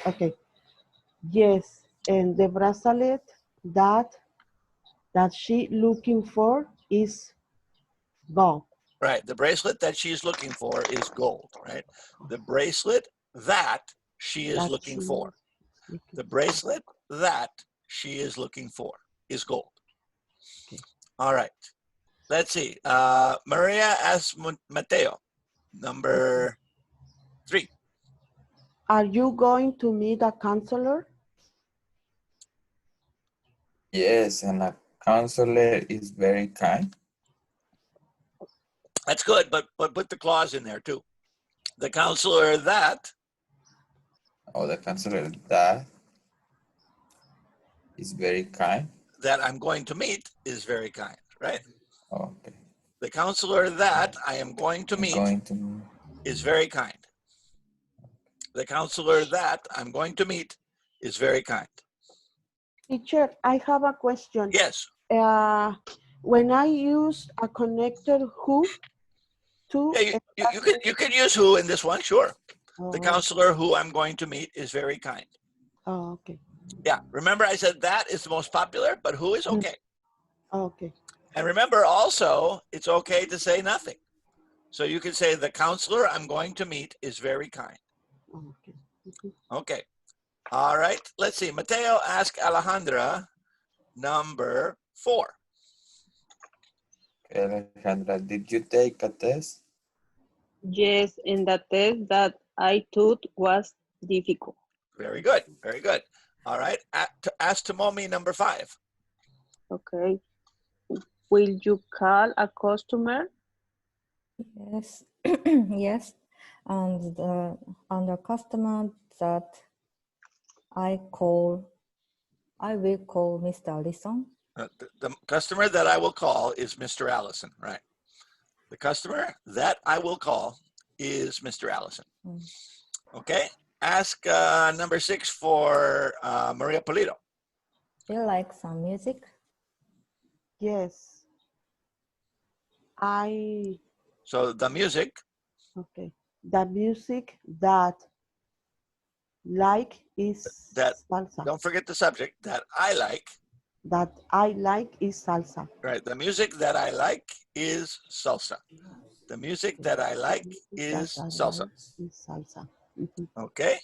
okay. Yes. And the bracelet that she looking for is gold. Right. The bracelet that she's looking for is gold, right? The bracelet that she is That looking she for. is The bracelet that she is looking for is gold. Okay. All right. Let's see. Maria asked Mateo, number 3. Are you going to meet a counselor? Yes, and a counselor is very kind. That's good, but put the clause in there too. The counselor that, Oh, the counselor that is very kind. that I'm going to meet is very kind, right? Okay. The counselor that I am going to I'm meet going to. is very kind. The counselor that I'm going to meet is very kind. Teacher, I have a question. Yes. When I use a connector who to, Yeah, you can use who in this one, sure. The oh, counselor who I'm going to meet is very kind. oh, okay. Yeah, remember I said that is the most popular, but who is okay. Okay. And remember also, it's okay to say nothing. So you can say the counselor I'm going to meet is very kind. Okay. Okay. All right. Let's see. Mateo asked Alejandra, number 4. Alejandra, did you take a test? Yes, and the test that I took was difficult. Very good. Very good. All right. Ask Tomomi, number 5. Okay. Will you call a customer? Yes. Yes. And the customer that I will call Mr. Allison. The customer that I will call is Mr. Allison, right? The customer that I will call is Mr. Allison. Okay. Ask number 6 for Maria Polito. Do you like some music? Yes. So the music Okay. The music that like is that, salsa. don't forget the subject, that I like. That I like is salsa. Right. The music that I like is salsa. The music that I like is salsa. Is salsa. Okay.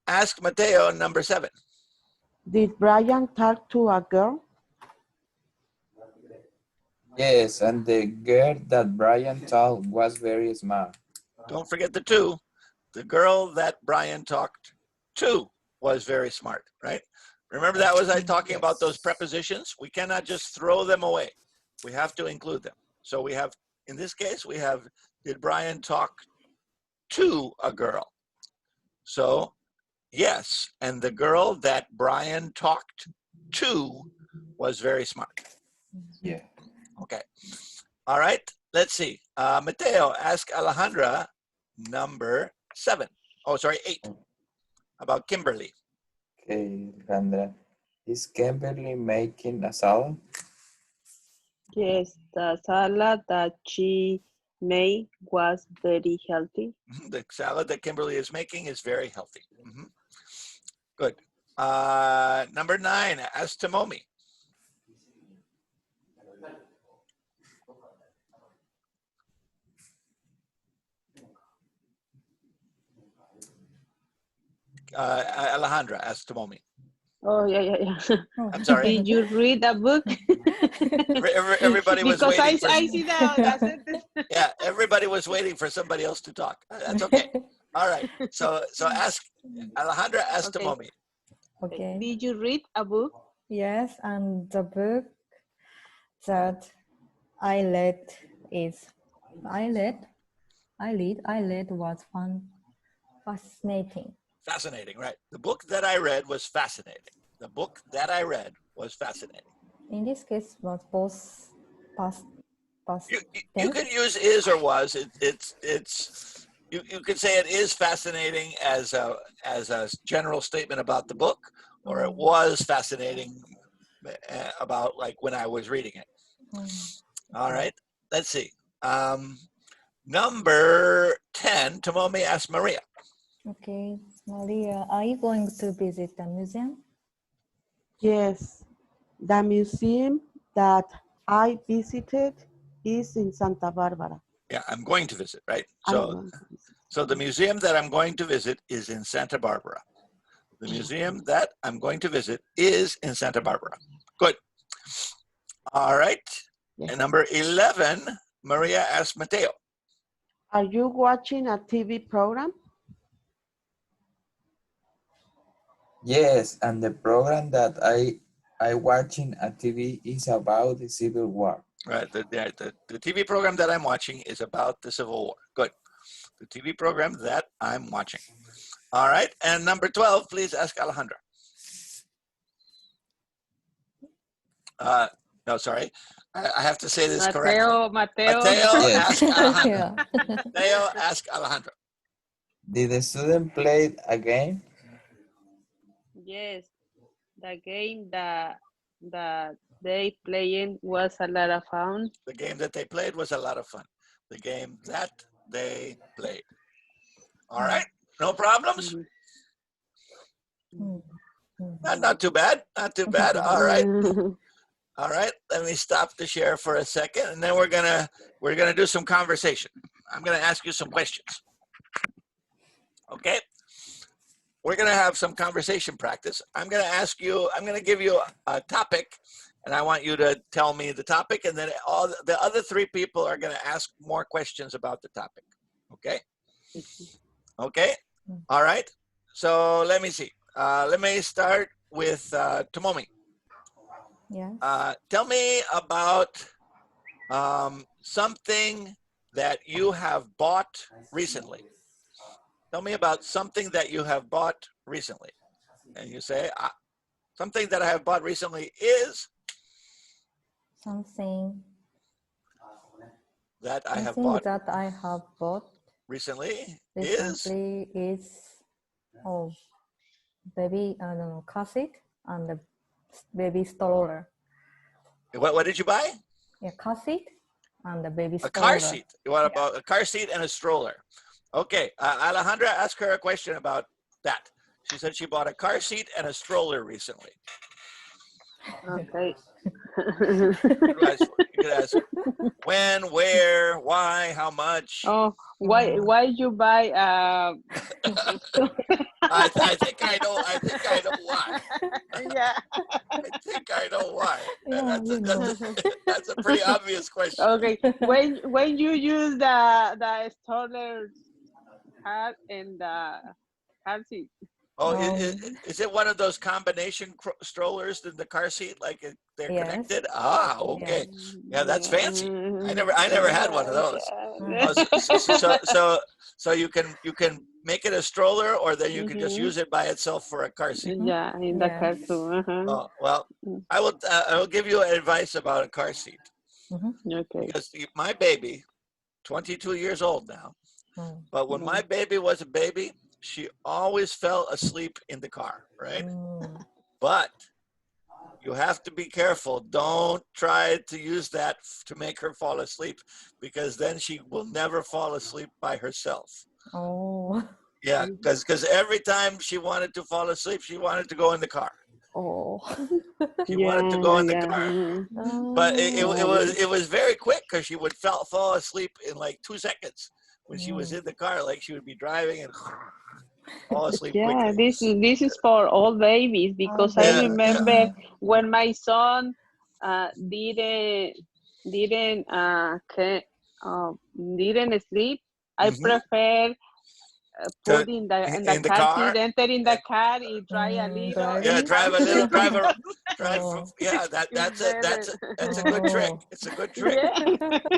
Ask Mateo, number 7. Did Brian talk to a girl? Yes, and the girl that Brian told was very smart. Don't forget the 2. The girl that Brian talked to was very smart, right? Remember that was I talking about those prepositions? We cannot just throw them away. We have to include them. So we have, in this case, we have, did Brian talk to a girl? So yes, and the girl that Brian talked to was very smart. Yeah. Okay. All right. Let's see. Mateo, ask Alejandra, number 7. Oh, sorry, 8. About Kimberly. Okay, Alejandra. Is Kimberly making a salad? Yes, the salad that she made was very healthy. The salad that Kimberly is making is very healthy. Good. Number 9, ask Tomomi. Alejandra, ask Tomomi. Oh, yeah. I'm sorry. Did you read a book? Everybody was because waiting I see that sentence. Yeah, everybody was waiting for somebody else to talk. That's okay. All right. So ask Alejandra, ask Okay. Tomomi. Okay. Did you read a book? Yes, and the book that I read is I read was fascinating. Fascinating, right? The book that I read was fascinating. The book that I read was fascinating. In this case, was both past You tense. could use is or was. You could say it is fascinating as a general statement about the book, or it was fascinating about like when I was reading it. All right, let's see. Number 10, Tomomi asked Maria. Okay, Maria, are you going to visit the museum? Yes, the museum that I visited is in Santa Barbara. Yeah, I'm going to visit, right? I'm So, going to visit. so the museum that I'm going to visit is in Santa Barbara. The museum that I'm going to visit is in Santa Barbara. Good. All right. Yes. And number 11, Maria asked Mateo. Are you watching a TV program? Yes, and the program that I watching at TV is about the Civil War. Right. The TV program that I'm watching is about the Civil War. Good. The TV program that I'm watching. All right. And number 12, please ask Alejandra. No, sorry. I have to say this correctly. Mateo. Mateo Yes. ask Alejandra. Yeah. Mateo ask Alejandra. Did the student play a game? Yes, the game that they playing was a lot of fun. The game that they played was a lot of fun. The game that they played. All right. No problems? Not too bad. Not too bad. All right. All right. Let me stop the share for a second, and then we're gonna do some conversation. I'm gonna ask you some questions. Okay. We're gonna have some conversation practice. I'm gonna give you a topic, and I want you to tell me the topic, and then all the other three people are gonna ask more questions about the topic. Okay. Okay. All right. So let me see. Let me start with Tomomi. Yes. Tell me about something that you have bought recently. Tell me about something that you have bought recently. And you say, something that I have bought recently is Something that I have something bought that I have bought recently recently is baby car seat and the baby stroller. what did you buy? Yeah, car seat and the baby A stroller. car seat. What about a car seat and a stroller? Okay, Alejandra, ask her a question about that. She said she bought a car seat and a stroller recently. Okay. You could ask when, where, why, how much. Oh, why you buy I think I know why. yeah. I think I know why. Yeah, That's a pretty obvious question. Okay. When you use the stroller car and the car seat. Oh, is it one of those combination strollers in the car seat, like they're Yes. connected? Ah, okay. Yeah, that's fancy. I never had one of those. So you can make it a stroller, or then you can just use it by itself for a car seat. Yeah, in the car too. Oh, well, I will give you advice about a car seat. Okay. Because my baby, 22 years old now, but when my baby was a baby, she always fell asleep in the car, right? But you have to be careful. Don't try to use that to make her fall asleep, because then she will never fall asleep by herself. Oh. Yeah, because every time she wanted to fall asleep, she wanted to go in the car. Oh. She wanted to go in the car. But it was very quick, because she would fall asleep in like 2 seconds when she was in the car. Like she would be driving and fall asleep Yeah, quickly. this is for all babies, because I remember when my son didn't sleep. I prefer put in the car seat, enter in the car, and drive a little. Yeah, drive right? Oh. Yeah, that's it. That's a good trick. Oh. It's a good trick Yeah.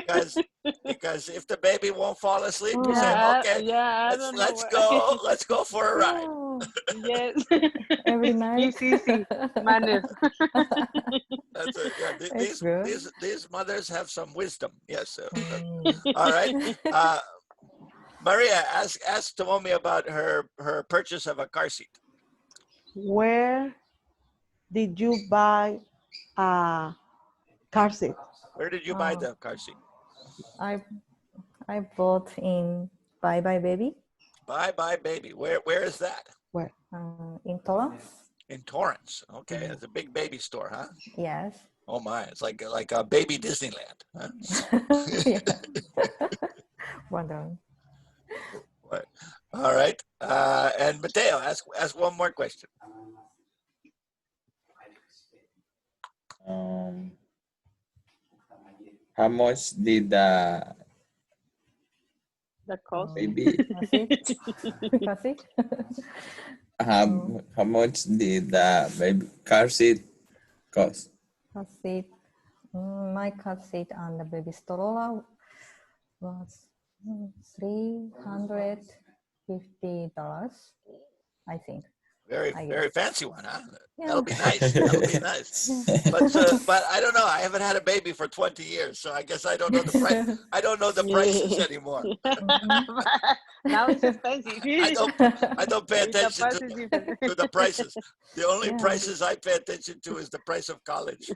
because if the baby won't fall asleep, you say, Oh. okay, Yeah, I don't know let's go for a ride. Oh. Yes. Every night. Easy. Manners. That's it. Yeah, It's good. these mothers have some wisdom. Yes. Mm. All right. Maria, ask Tomomi about her purchase of a car seat. Where did you buy a car seat? Where did you buy Oh. the car seat? I bought in Bye Bye Baby Bye Bye Baby. Where is that? Where? in Torrance. In Torrance. Okay, it's a big baby store, huh? Yes. Oh my, it's like a baby Disneyland. Huh? Yeah. Wonderful. What? All right. And Mateo, ask one more question. How much did the The cost. baby? Kasi? How much did the baby car seat cost? Car seat. My car seat and the baby stroller was $350, I think. Very I very guess. fancy one, huh? Yeah. That'll be nice. That'll be nice. But I don't know. I haven't had a baby for 20 years, so I guess I don't know the price. I don't know the prices anymore. Now it's expensive. I don't pay It's the attention price is different. to the prices. The only Yeah. prices I pay attention to is the price of college.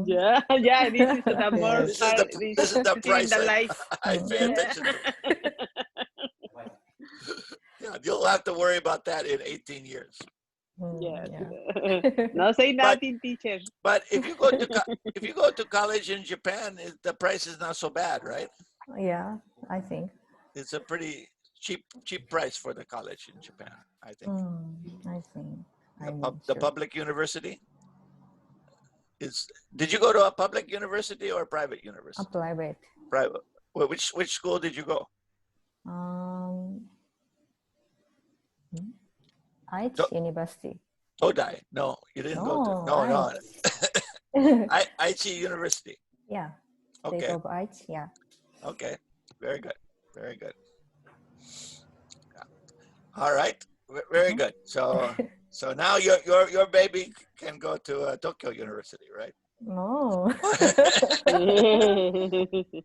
Yeah, this is the more This is the this is the price in the life. I pay attention to. Yeah, you'll have to worry about that in 18 years. Yes. Yeah. No say nothing, teacher. But if you go to college in Japan, the price is not so bad, right? Yeah, I think. It's a pretty cheap price for the college in Japan, I think. I think. The public university is. Did you go to a public university or a private A university? private. Private. Well, which school did you go? Aichi University. Todai. No, you didn't go to. No. Aichi University. Yeah. State Okay. of Aichi. Yeah. Okay. Very good. Very good. All right. Very good. So now your baby can go to Tokyo University, right? No.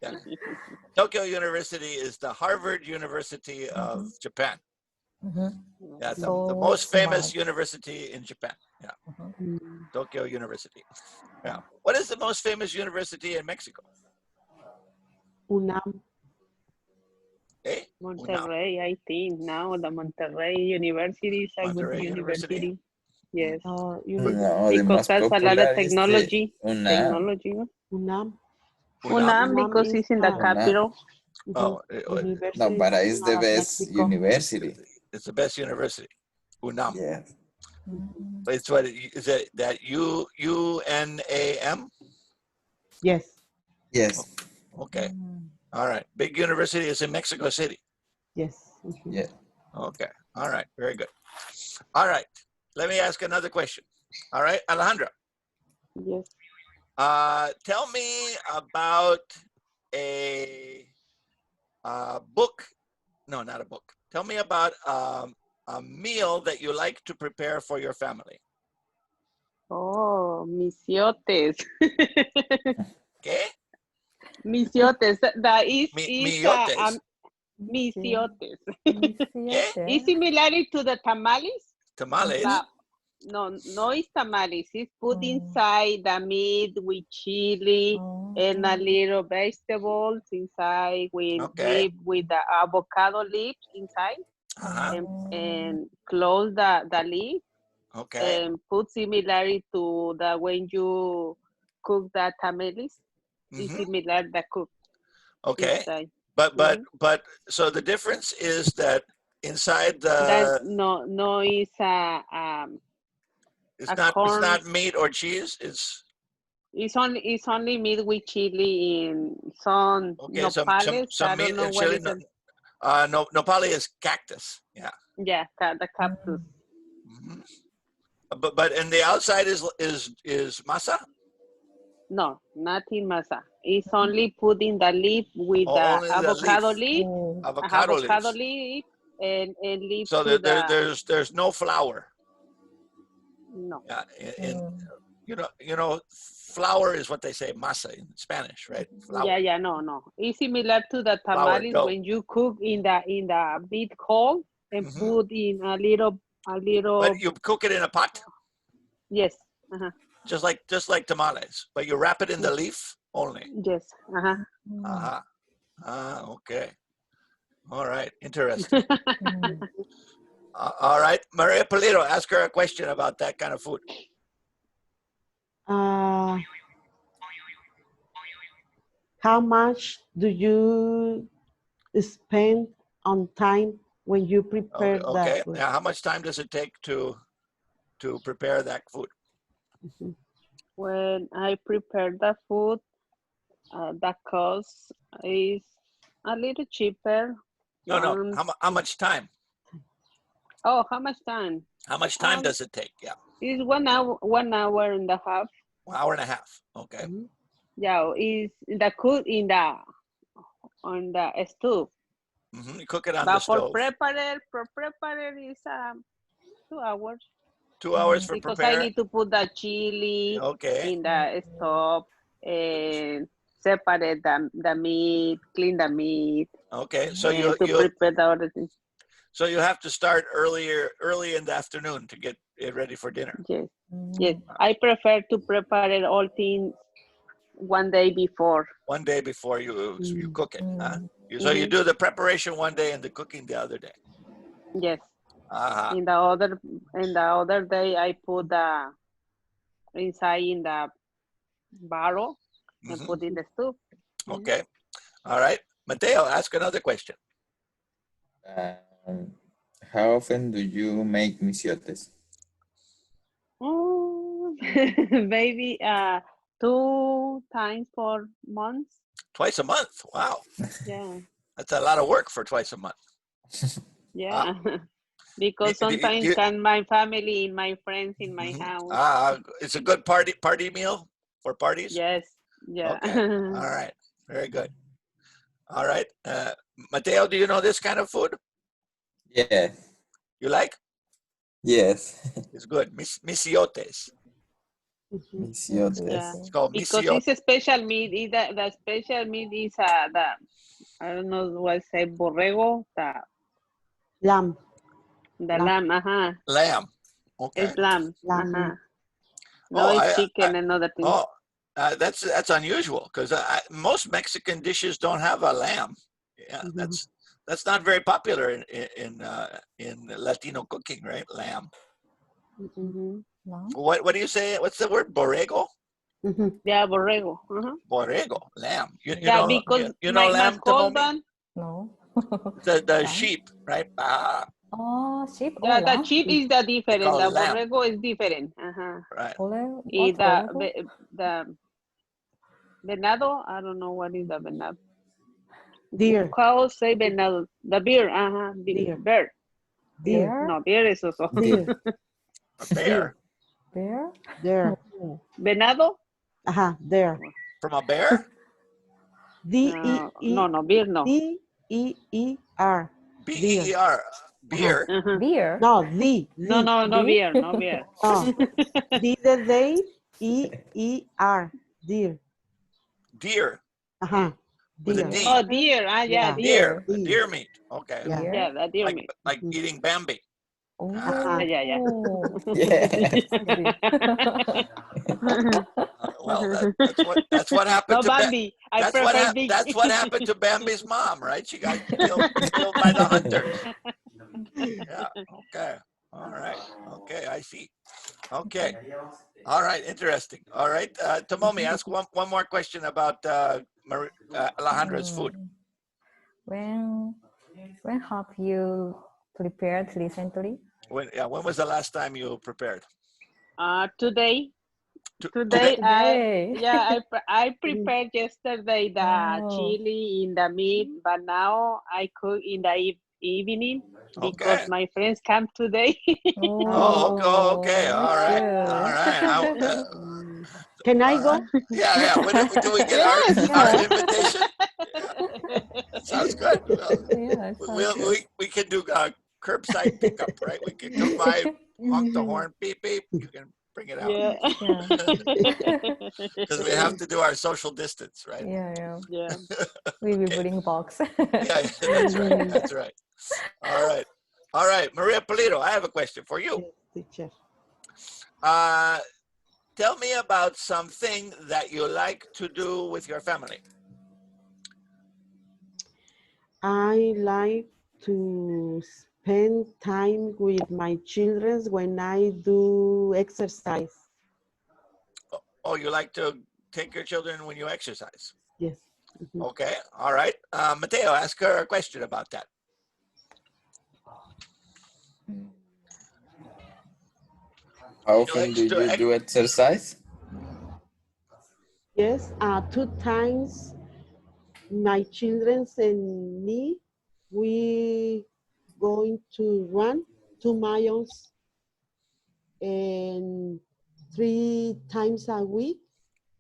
Yeah. Tokyo University is the Harvard University of Japan. Yeah, the So most famous smart. university in Japan. Yeah, Mm. Tokyo University. Yeah. What is the most famous university in Mexico? UNAM. Eh? Monterrey, I think now the Monterrey University is a Monterrey good University? university. Yes, No, the because most that's a lot popular of is the technology. UNAM. Technology. UNAM. UNAM? UNAM UNAM because is it's in the UNAM. capital. Oh, University No, but National it's the of best Mexico. university. it's the best university. UNAM. Yeah. It's what is it that UNAM? Yes. Yes. Okay. All right. Big university is in Mexico City. Yes. Yeah. Okay. All right. Very good. All right. Let me ask another question. All right, Alejandra. Yes. Tell me about a book. No, not a book. Tell me about a meal that you like to prepare for your family. Oh, misiotes. Okay? Misiotes. That is Millotes. misiotes. Okay? It's similar to the tamales. Tamales. But no, it's tamales. It's put inside the meat with chili and a little vegetables inside with Okay. with the avocado leaves inside and close the lid Okay. and put similar to the when you cook the tamales. It's similar the cook Okay. inside. But so the difference is that inside That the no is it's a not corn. meat or cheese. It's only meat with chili and some okay. nopales. Some I don't meat know and what chili. is it. Nopali is cactus. Yeah. Yeah, the cactus. Mhm. But and the outside is masa? No, not in masa. It's only put in the leaf with Oh, the only the avocado leaf. leaf, Oh. Avocado avocado leaves. leaf, and leaf So to the there's no flour. no. Yeah, Mm. you know, flour is what they say masa in Spanish, right? Flour, Yeah, no. It's similar to the flour tamales dough. when you cook in the big coal and Mhm. put in a little. But you cook it in a pot, Yes. just like tamales, but you wrap it in the leaf only. Yes. Mm. Uh-huh. Ah, okay. All right, interesting. Mm. All right, Maria Polito, ask her a question about that kind of food. How much do you spend on time when you prepare Okay. that food? Now, how much time does it take to prepare that food? When I prepare the food, the cost is a little cheaper. No. once- How much time? Oh, how much time? How much time Um, does it take? Yeah, It's 1 hour and a half. 1 hour and a half. Okay. Yeah, is the cook on the stove. You cook it on the But for stove. prepare is 2 hours 2 hours for because I prepare. need to put the chili Okay. in the stove and separate the meat, clean the meat, Okay. So and to prepare the other things. so you have to start early in the afternoon to get it ready for dinner. Yes, Mm. yes. I prefer to prepare all things one day before. One day before you cook it. Huh? Mm. So you do the preparation one day and the cooking the other day. Yes. Uh-huh. In the other day, I put the inside in the barrel and Mhm. put in the stove. Okay. All right. Mateo, ask another question. How often do you make misiotes? Oh, maybe 2 times per month. Twice a month. Wow. Yeah, That's a lot of work for twice a month. yeah. Because Do sometimes you- can my family, my friends in my Mhm. house. It's a good party meal for parties? Yes, yeah. Okay. All right. Very good. All right. Mateo, do you know this kind of food? Yes. You like? Yes. It's good. Misiotes. Misiotes. Yeah. It's called Because misiotes. it's a special meat. The special meat is the I don't know what I say borrego, Lamb. the lamb. Lamb. Okay. It's lamb. Lamb. No, Oh, it's chicken and other things. Oh, that's unusual because most Mexican dishes don't have a lamb. Yeah, that's not very popular in Latino cooking, right? Lamb. No? What do you say? What's the word? Borrego? Yeah, borrego. Borrego, lamb. You Yeah, know because you know my lamb, Tomomi? husband, No. The Lamb? sheep, right? Oh, sheep. Oh, yeah, the lamb. sheep is the different. call The lamb. borrego is different. Right. Borrego? Y What's borrego? the venado, I don't know what is the venado. Deer. How say venado? The beer, Deer. bird. Bear? No, beer is also. Deer. A bear. Bear? There. Venado? There. From a bear? No, beer no. D-E-E-R. B-E-E-R. Beer. Beer? No, the. No beer, no beer. Oh. D the day, E-E-R. Deer. Deer. With a Deer. D. Oh, deer. Yeah. Deer. Deer. Deer meat. Okay. Yeah. Beer? Yeah, the deer meat. Like eating Bambi. Oh. Yeah. Yes. Well, that's what happened No, to Bambi. I prefer big. that's what happened to Bambi's mom, right? She got killed by the hunters. Yeah. Okay. All right. Okay. I see. Okay. All right. Interesting. All right. Tomomi, ask one more question about Alejandra's food. When have you prepared recently? When was the last time you prepared? Today. Today? I prepared yesterday the chili in the meat, but now I cook in the evening because Okay. my friends come today. Oh, okay. All right. All right. Can I go? Yeah. Do we get Yes. our invitation? Sounds good. Well, Yeah, it sounds good. we can do curbside pickup, right? We can come by, honk the horn, beep beep. You can bring it out Yeah. Yeah. because we have to do our social distance, right? Yeah. Yeah. We will Okay. bring box. Yeah, that's right. That's right. All right. All right, Maria Polito, I have a question for you. Yes, teacher. Tell me about something that you like to do with your family. I like to spend time with my children when I do exercise. Oh, you like to take your children when you exercise. Yes. Mhm. Okay. All right. Mateo, ask her a question about that. How She often likes do to you do exercise? Yes, 2 times my children and me, we going to run 2 miles and 3 times a week.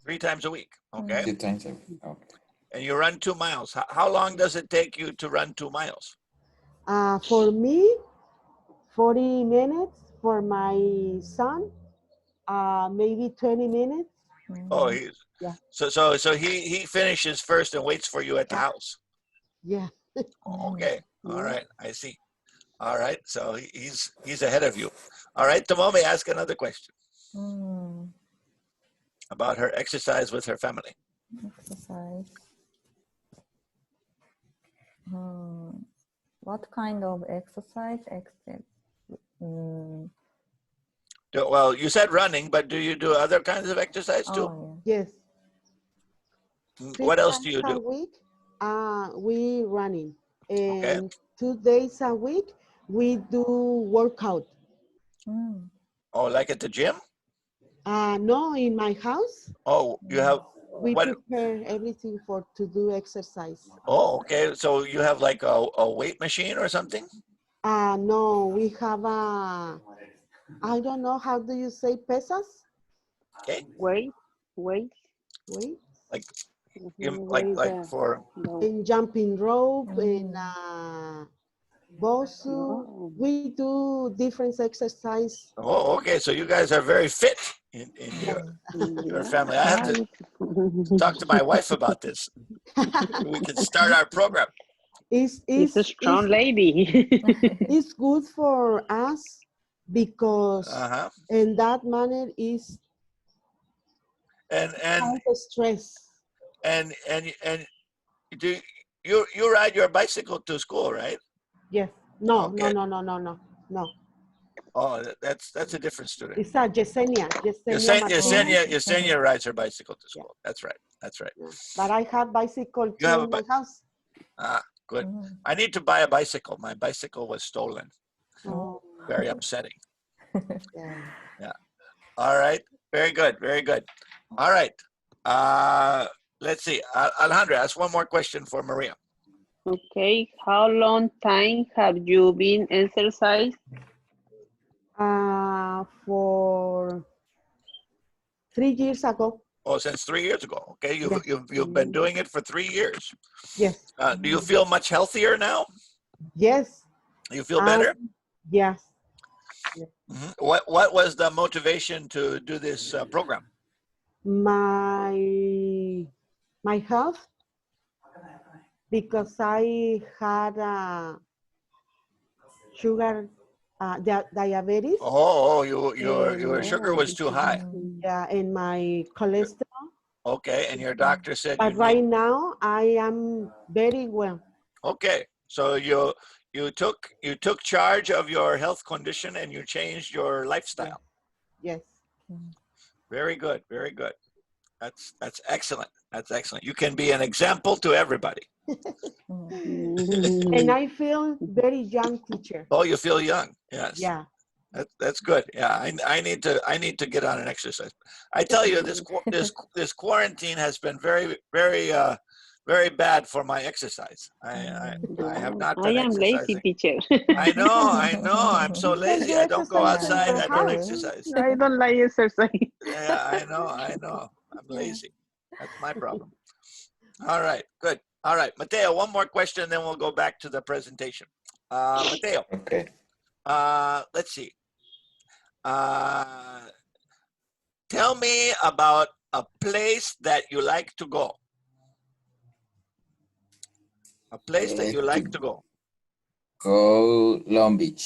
3 times a week. Okay. 2 times a week. Okay. And you run 2 miles. How long does it take you to run 2 miles? For me, 40 minutes. For my son, maybe 20 minutes. Oh, Mm. he's Yeah. so he finishes first and waits for you at the house. Yeah. Okay. All Yeah. right. I see. All right. So he's ahead of you. All right. Tomome, ask another question Mm. about her exercise with her family. Exercise. What kind of exercise? Mm. Well, you said running, but do you do other kinds of exercise too? Oh, Yes. What else do you A do? week, we running, Okay. and 2 days a week we do workout. yeah. Mm. Oh, like at the gym? No, in my house Oh, you have we what? prepare everything for to do exercise. Oh, okay. So you have like a weight machine or something? No, we have I don't know, how do you say pesas? Okay. Wait. Wait, Like Wait. for and jumping rope and Mm. bosu. Oh. We do different exercise. oh, okay. So you guys are very fit in your family. I have to talk to my wife about this. We can start our program. She's a strong lady. It's good for us because Uh-huh. in that manner is And stress. and do you ride your bicycle to school, right? Yes. No, Okay. no. Oh, that's a different student. It's a Yesenia Martinez. Yesenia rides her bicycle to school. That's right. That's right. Yeah. But I have bicycle too You have a in my house. Ah, good. Mm. I need to buy a bicycle. My bicycle was stolen. Oh, Very upsetting. yeah. All right. Very good. Very good. All right. Let's see. Alejandra, ask one more question for Maria. Okay. How long time have you been exercising? For 3 years ago. Oh, since 3 years ago. Okay. You've been doing it for 3 years. Yes. Do you feel much healthier now? Yes. You feel better? Yes. Mhm. What was the motivation to do this program? My health, because I had sugar diabetes. Oh, your sugar was too high. Yeah, and my cholesterol. Okay, and your doctor said But right now I am very well. Okay, so you took charge of your health condition and you changed your lifestyle. Yes. Very good, very good. That's excellent. That's excellent. You can be an example to everybody. And I feel very young, teacher. Oh, you feel young. Yes. Yeah. That's good. Yeah, I need to get on an exercise. I tell you, this quarantine has been very very bad for my exercise. I have not I been am lazy, exercising. teacher. I know. I'm so You can lazy. do I don't go exercise in outside. your I don't house. exercise. I don't like exercise. Yeah, I know. I'm lazy. That's my problem. All right, good. All right, Mateo, one more question, then we'll go back to the presentation. Mateo, Okay. let's see. Tell me about a place that you like to go. A place that you like to go. Go Long Beach.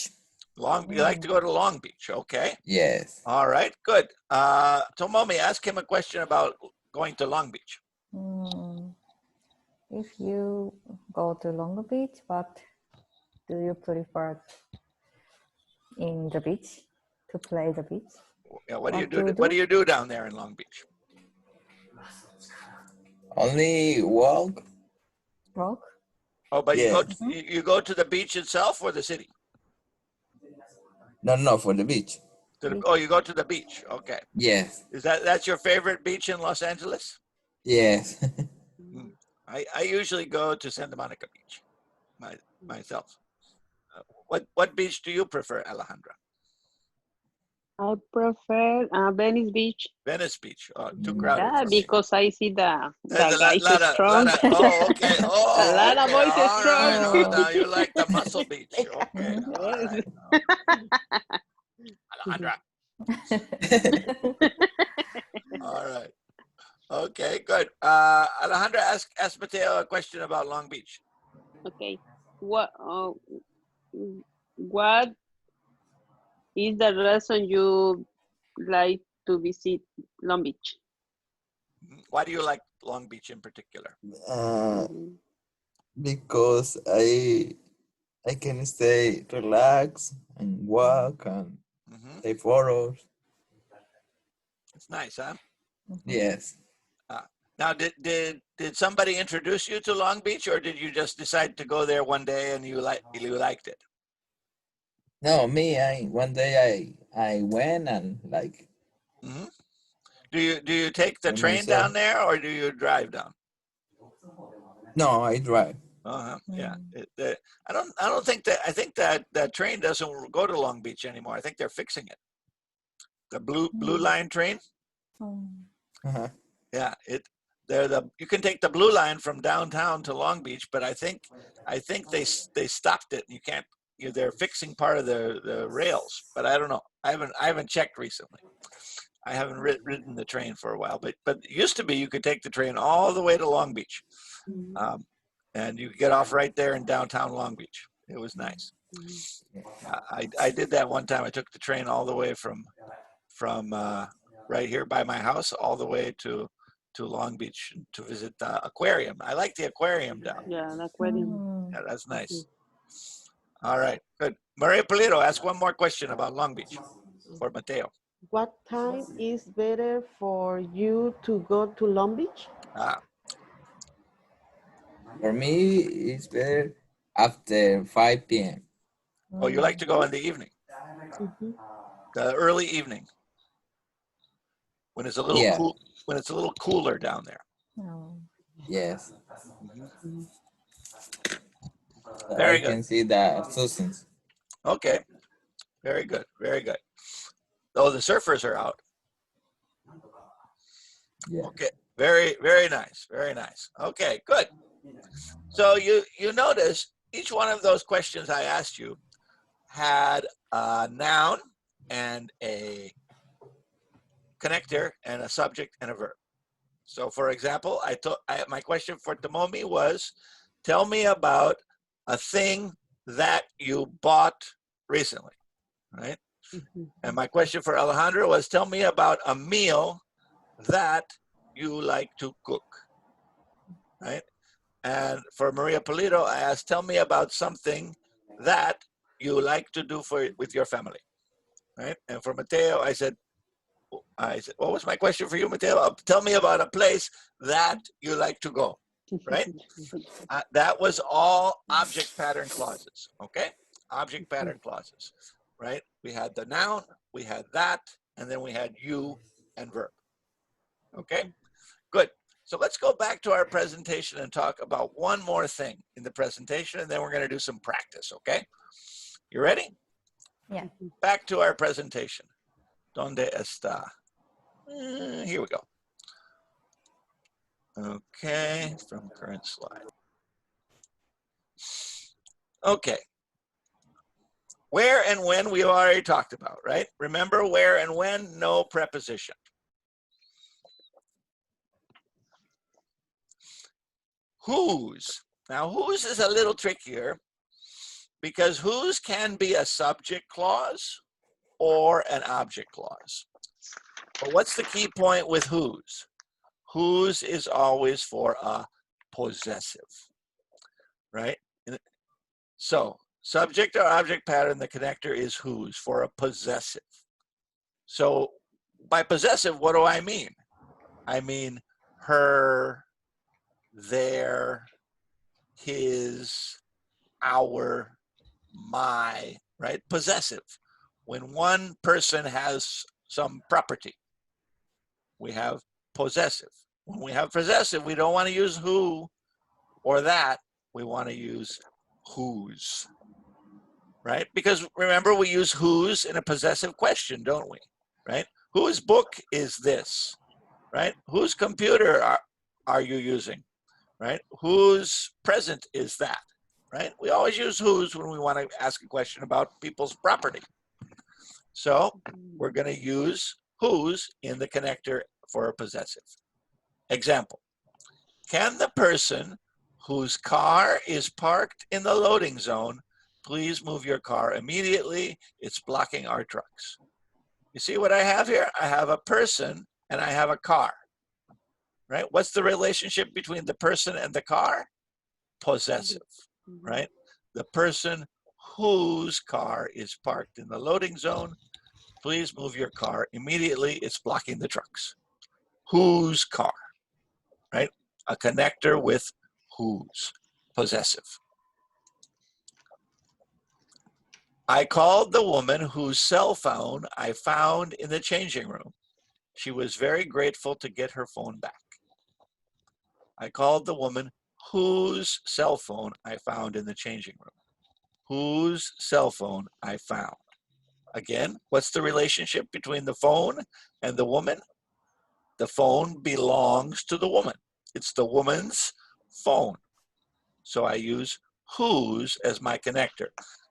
You like to go to Long Beach, okay? Yes. All right, good. Tomomi, ask him a question about going to Long Beach. If you go to Long Beach, what do you prefer in the beach, to play the beach? Yeah, what do you What do? do you What do? do you do down there in Long Beach? Only walk. Walk? Oh, but Yeah. you go to the beach itself or the city? No, for the beach. Oh, you go to the beach. Okay. Yes. That's your favorite beach in Los Angeles? Yes. I usually go to Santa Monica Beach myself. What beach do you prefer, Alejandra? I prefer Venice Beach. Venice Beach. Oh, too crowded Yeah, for me. because I see the There's a guys lot strong. of, oh, okay. Oh, A lot of okay. boys All strong. right. Oh, now you like the muscle beach. Okay. All Yes. right. Alejandra. All right. Okay, good. Alejandra, ask Mateo a question about Long Beach. Okay. What is the reason you like to visit Long Beach? Why do you like Long Beach in particular? Because I can stay relaxed and walk and take photos. It's nice, huh? Yes. Now, did somebody introduce you to Long Beach, or did you just decide to go there one day and you liked it? No, me. One day I went and like. Do you take the by train myself. down there, or do you drive down? No, I drive. Yeah. I don't think that. I think that train doesn't go to Long Beach anymore. I think they're fixing it. The blue line train. Yeah, you can take the blue line from downtown to Long Beach, but I think they stopped it. You can't. They're fixing part of the rails, but I don't know. I haven't checked recently. I haven't ridden the train for a while, but it used to be you could take the train all the way to Long Beach, and you could get off right there in downtown Long Beach. It was nice. I did that one time. I took the train all the way from right here by my house all the way to Long Beach to visit the aquarium. I like the aquarium down. Yeah, the aquarium. Yeah, that's nice. All right, good. Maria Polito, ask one more question about Long Beach for Mateo. What time is better for you to go to Long Beach? For me, it's better after 5 p.m. Oh, you like to go in the evening? The early evening, when it's a little cool, when it's a little cooler down there. Yes. Very I good. can see the Susans. Okay. Very good. Very good. Oh, the surfers are out. Yeah. Okay. Very, very nice. Very nice. Okay, good. So you notice each one of those questions I asked you had a noun and a connector and a subject and a verb. So for example, my question for Tomomi was, tell me about a thing that you bought recently, right? And my question for Alejandro was, tell me about a meal that you like to cook, right? And for Maria Polito, I asked, tell me about something that you like to do with your family, right? And for Mateo, I said, what was my question for you, Mateo? Tell me about a place that you like to go, right? That was all object pattern clauses, okay? Object pattern clauses, right? We had the noun, we had that, and then we had you and verb, okay? Good. So let's go back to our presentation and talk about one more thing in the presentation, and then we're going to do some practice, okay? You ready? Yeah. Back to our presentation. ¿Dónde está? Here we go. Okay, from current slide. Okay. Where and when we've already talked about, right? Remember where and when, no preposition. Whose. Now, whose is a little trickier because whose can be a subject clause or an object clause. But what's the key point with whose? Whose is always for a possessive, right? So, subject or object pattern, the connector is whose for a possessive. So, by possessive, what do I mean? I mean her, their, his, our, my, right? Possessive. When one person has some property, we have possessive. When we have possessive, we don't want to use who or that. We want to use whose, right? Because remember, we use whose in a possessive question, don't we? Right? Whose book is this? Right? Whose computer are you using? Right? Whose present is that? Right? We always use whose when we want to ask a question about people's property. So we're going to use whose in the connector for a possessive. Example, can the person whose car is parked in the loading zone please move your car immediately? It's blocking our trucks. You see what I have here? I have a person and I have a car, right? What's the relationship between the person and the car? Possessive, right? The person whose car is parked in the loading zone, please move your car immediately. It's blocking the trucks. Whose car, right? A connector with whose, possessive. I called the woman whose cell phone I found in the changing room. She was very grateful to get her phone back. I called the woman whose cell phone I found in the changing room. Whose cell phone I found. Again, what's the relationship between the phone and the woman? The phone belongs to the woman. It's the woman's phone. So I use whose as my connector.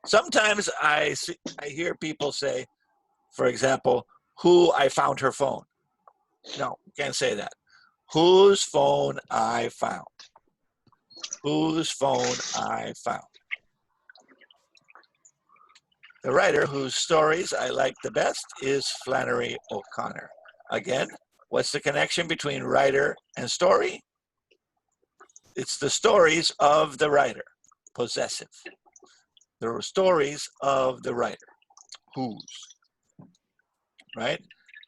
Sometimes I hear people say, for example, who I found her phone. No, can't say that. Whose phone I found. Whose phone I found. The writer whose stories I like the best is Flannery O'Connor. Again, what's the connection between writer and story? It's the stories of the writer, possessive. The stories of the writer, whose, right?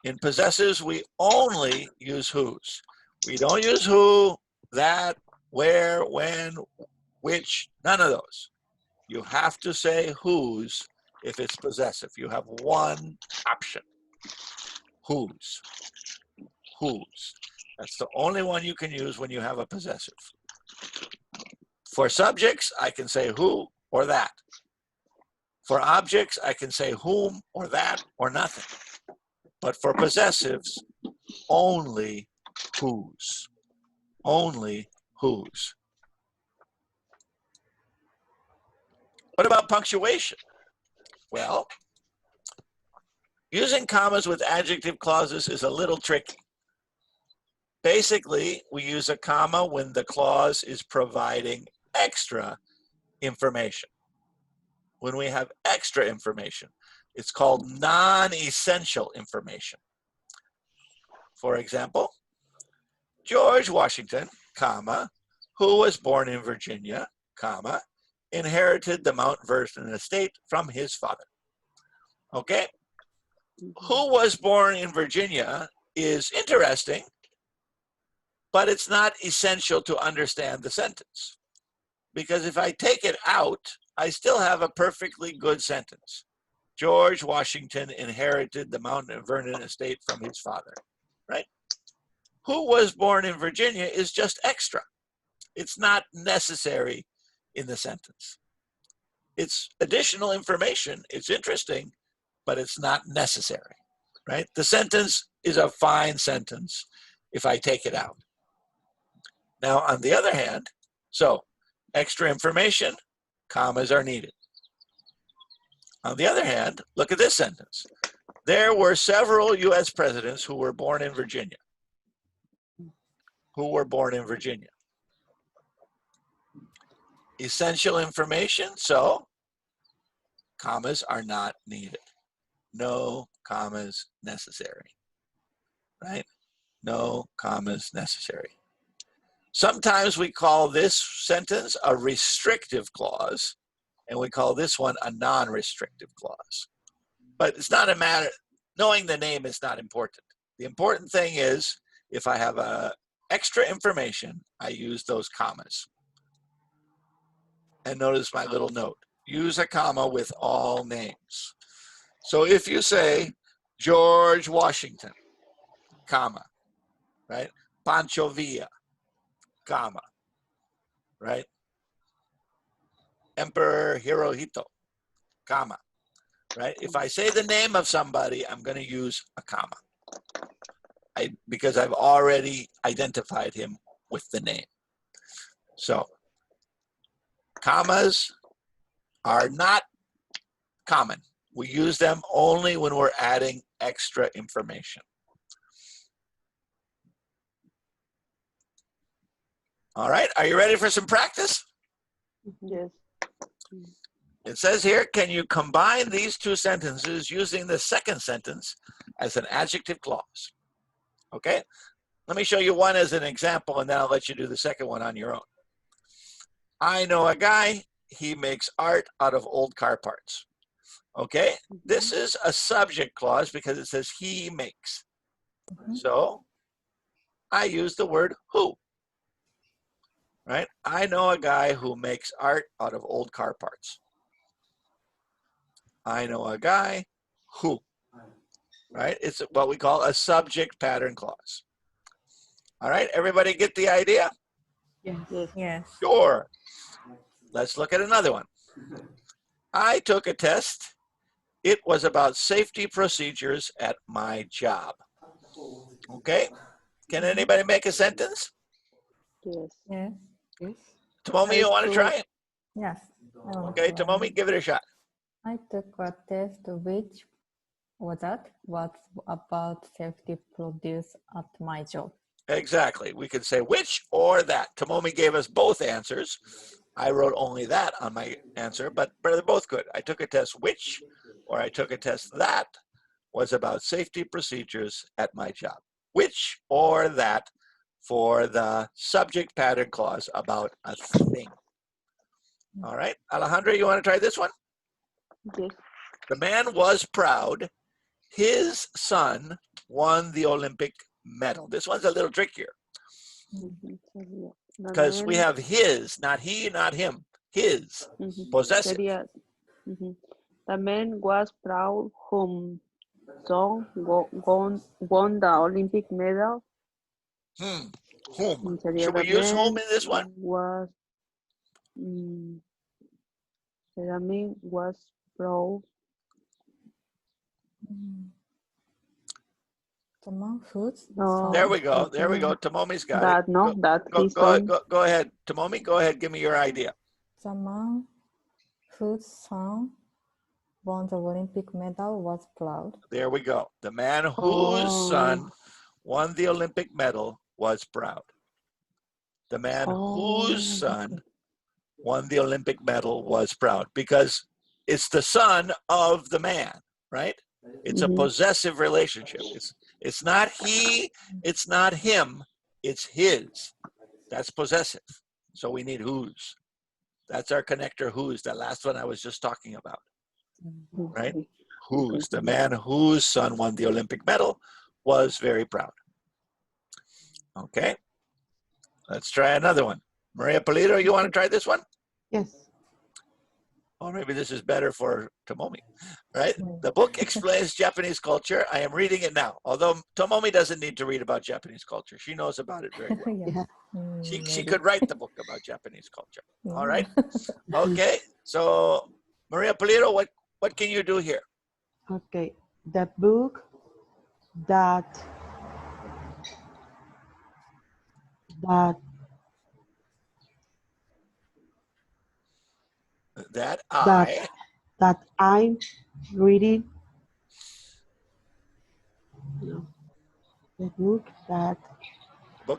In possessives, we only use whose. We don't use who, that, where, when, which, none of those. You have to say whose if it's possessive. You have one option, whose, whose. That's the only one you can use when you have a possessive. For subjects, I can say who or that. For objects, I can say whom or that or nothing. But for possessives, only whose. Only whose. What about punctuation? Well, using commas with adjective clauses is a little tricky. Basically, we use a comma when the clause is providing extra information. When we have extra information, it's called non-essential information. For example, George Washington, comma, who was born in Virginia, comma, inherited the Mount Vernon estate from his father. Okay? Who was born in Virginia is interesting, but it's not essential to understand the sentence. Because if I take it out, I still have a perfectly good sentence. George Washington inherited the Mount Vernon estate from his father, right? who was born in Virginia is just extra. It's not necessary in the sentence. It's additional information. It's interesting, but it's not necessary, right? The sentence is a fine sentence if I take it out. Now, on the other hand, so extra information, commas are needed. On the other hand, look at this sentence. There were several US presidents who were born in Virginia. Who were born in Virginia. Essential information, so commas are not needed. No commas necessary, right? No commas necessary. Sometimes we call this sentence a restrictive clause, and we call this one a non-restrictive clause. But it's not a matter, knowing the name is not important. The important thing is, if I have extra information, I use those commas. And notice my little note. Use a comma with all names. So if you say George Washington, comma, right? Pancho Villa, comma, right? Emperor Hirohito, comma, right? If I say the name of somebody, I'm going to use a comma because I've already identified him with the name. So commas are not common. We use them only when we're adding extra information. All right, are you ready for some practice? Yes. It says here, can you combine these two sentences using the second sentence as an adjective clause? Okay, let me show you one as an example, and then I'll let you do the second one on your own. I know a guy, he makes art out of old car parts. Okay, this is a subject clause because it says he makes. So I use the word who. Right? I know a guy who makes art out of old car parts. I know a guy who. Right? It's what we call a subject pattern clause. All right, everybody get the idea? Yes. Yes. Sure. Let's look at another one. I took a test. It was about safety procedures at my job. Okay? Can anybody make a sentence? Yes. Yes. Yes. Tomomi, you want to try it? Yes. I want Okay, to. Tomomi, give it a shot. I took a test which was about safety produce at my job. Exactly. We could say which or that. Tomomi gave us both answers. I wrote only that on my answer, but they're both good. I took a test which, or I took a test that was about safety procedures at my job. Which or that for the subject pattern clause about a thing. All right, Alejandra, you want to try this one? Yes. The man was proud. His son won the Olympic medal. This one's a little trickier because we have his, not he, not him. His, possessive. The man was proud whom son won the Olympic medal. Whom? Sería Should we the use whom man in this one? Was, the man was proud. Someone who's No. There we go. There we go. Tomomi's got That it. no, that his son. Go ahead. Tomomi, go ahead. Give me your idea. someone whose son won the Olympic medal was proud. There we go. The man whose son won the Olympic medal was proud. The man whose son won the Olympic medal was proud because it's the son of the man, right? It's a possessive relationship. It's not he, it's not him, it's his. That's possessive. So we need whose. That's our connector whose, that last one I was just talking about, right? Whose. The man whose son won the Olympic medal was very proud. Okay. Let's try another one. Maria Polito, you want to try this one? Yes. Or maybe this is better for Tomomi, right? The book explains Japanese culture. I am reading it now. Although Tomomi doesn't need to read about Japanese culture. She knows about it very well. Yeah. She Maybe. could write the book about Japanese culture. All Yeah. right. Okay. So Maria Polito, what can you do here? Okay, the book that That that I'm reading. No, the book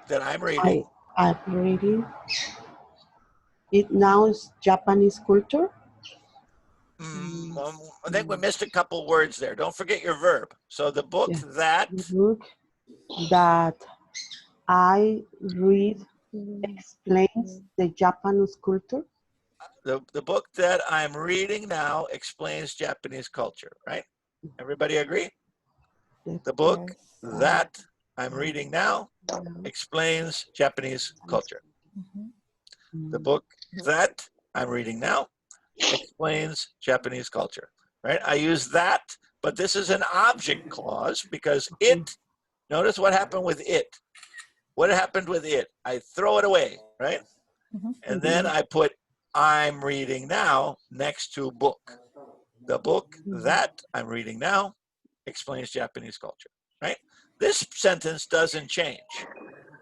that I'm reading. I'm reading. It now is Japanese culture. I think we missed a couple words there. Don't forget your verb. So the book that The book that I read explains the Japanese culture. the book that I'm reading now explains Japanese culture, right? Everybody agree? The book Yes. that I'm reading now explains Japanese culture. The book that I'm reading now explains Japanese culture, right? I use that, but this is an object clause because it, notice what happened with it. What happened with it? I throw it away, right? And then I put I'm reading now next to book. The book that I'm reading now explains Japanese culture, right? This sentence doesn't change.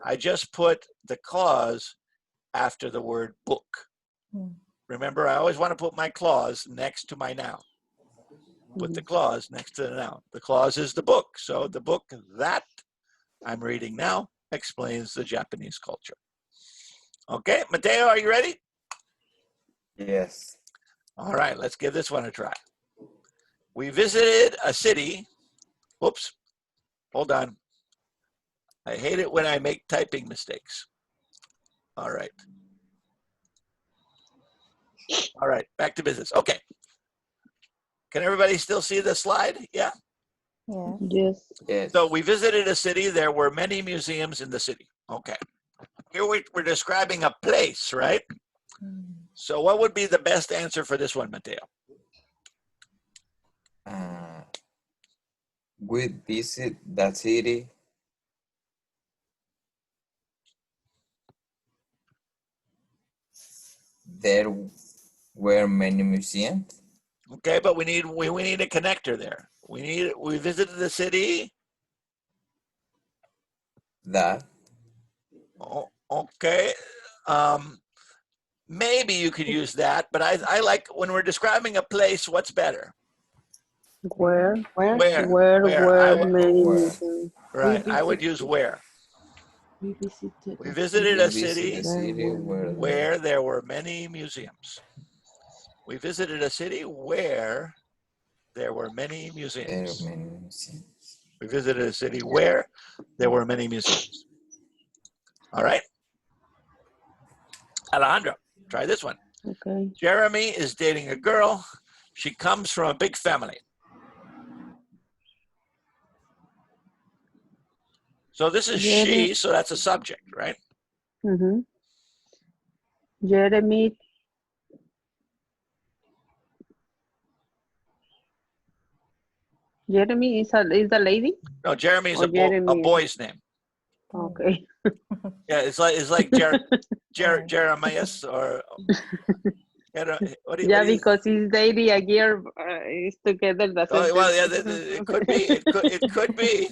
I just put the clause after the word book. Remember, I always want to put my clause next to my noun. Put the clause next to the noun. The clause is the book. So the book that I'm reading now explains the Japanese culture. Okay, Mateo, are you ready? Yes. All right, let's give this one a try. We visited a city. Whoops, hold on. I hate it when I make typing mistakes. All right. All right, back to business. Okay. Can everybody still see the slide? Yeah. Yes. Yes. Yes. So we visited a city. There were many museums in the city. Okay. Here we're describing a place, right? So what would be the best answer for this one, Mateo? We visit the city. There were many museums. Okay, but we need a connector there. We visited the city. That Oh, okay. Maybe you could use that, but I like when we're describing a place, what's better? Where? Where? Where I were would, many where museums? right. I would use where. We visited. We visited a visit the city city where there were many museums. We visited a city where there were many there museums. were many museums. We visited a city where there were many museums. All right. Alejandro, try this one. Okay. Jeremy is dating a girl. She comes from a big family. So this is she, so that's a subject, right? Jeremy. Jeremy is a lady? No, Jeremy is a Jeremy. boy's name. Okay. Yeah, it's like Jeremias or what do you, Because he's dating a girl is together. well, yeah, it could be. It could be.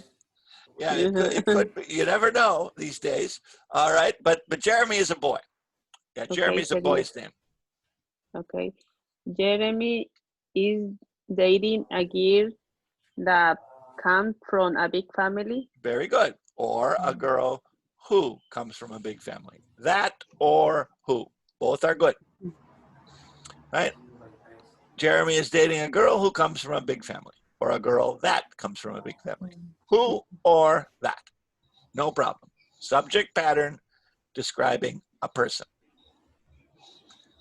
Yeah, it could be. You never know these days. All right, but Jeremy is a boy. Yeah, Jeremy's a boy's name. Okay. Jeremy is dating a girl that comes from a big family. Very good. Or a girl who comes from a big family. That or who. Both are good. Right? Jeremy is dating a girl who comes from a big family. Or a girl that comes from a big family. Who or that. No problem. Subject pattern describing a person.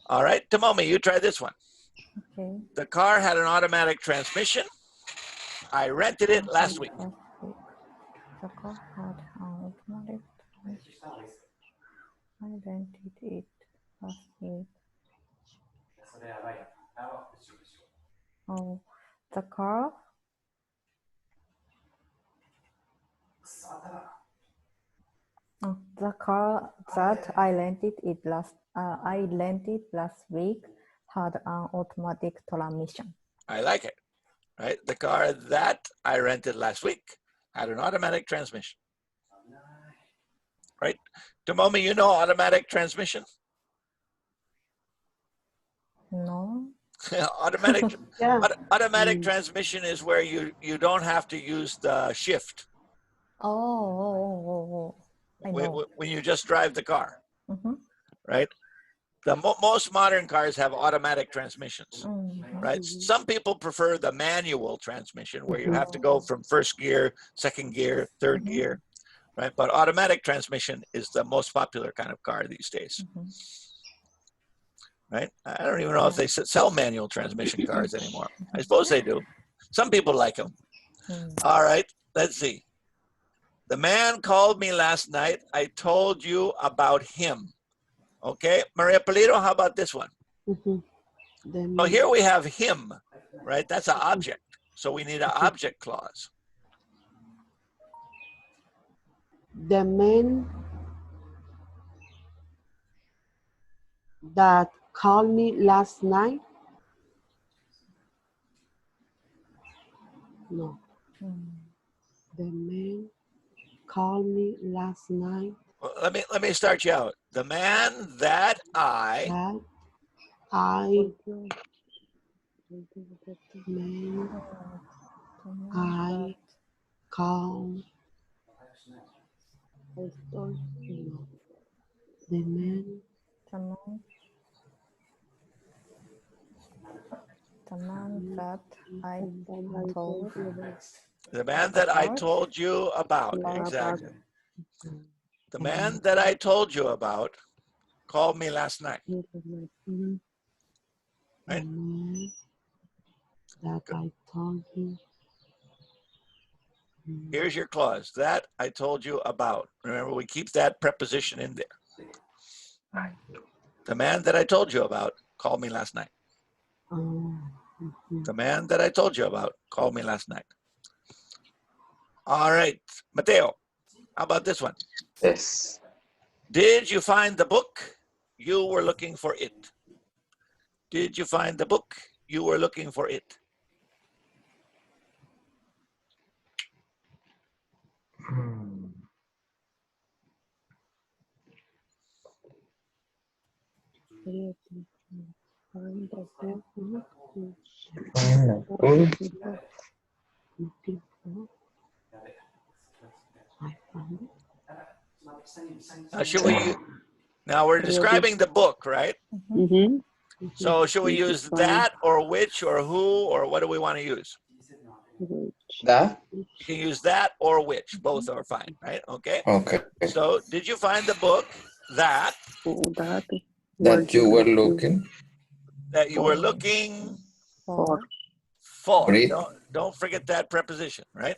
All right, Tomomi, you try this one. Okay. The car had an automatic transmission. I rented it last week. The car had an automatic transmission. I rented it last week. The car that I rented last week had an automatic transmission. I like it, right? The car that I rented last week had an automatic transmission, right? Tomomi, you know automatic transmission? No. automatic Yeah. automatic transmission is where you don't have to use the shift Oh. I know. when you just drive the car, Mhm. right? The most modern cars have automatic transmissions, Mhm. right? Some people prefer the manual transmission where you have to go from first gear, second gear, third gear, right? But automatic transmission is the most popular kind of car these days, right? I don't even know if they sell manual transmission cars anymore. I suppose they do. Some people like them. All right, let's see. The man called me last night. I told you about him. Okay, Maria Polito, how about this one? So here we have him, right? That's an object. So we need an object clause. The man that called me last night. No. The man called me last night. Well, let me start you out. The man that I called the man that I told. The man that I told you about. Exactly. The man that I told you about called me last night. Right? That I told you. Here's your clause. That I told you about. Remember, we keep that preposition in there. The man that I told you about called me last night. The man that I told you about called me last night. All right, Mateo, how about this one? Yes. Did you find the book? You were looking for it. Did you find the book? You were looking for it. Now we're describing the book, right? So should we use that or which or who or what do we want to use? That? You can use that or which. Both are fine, right? Okay. Okay. So did you find the book that That you were looking for? Don't forget that preposition, right?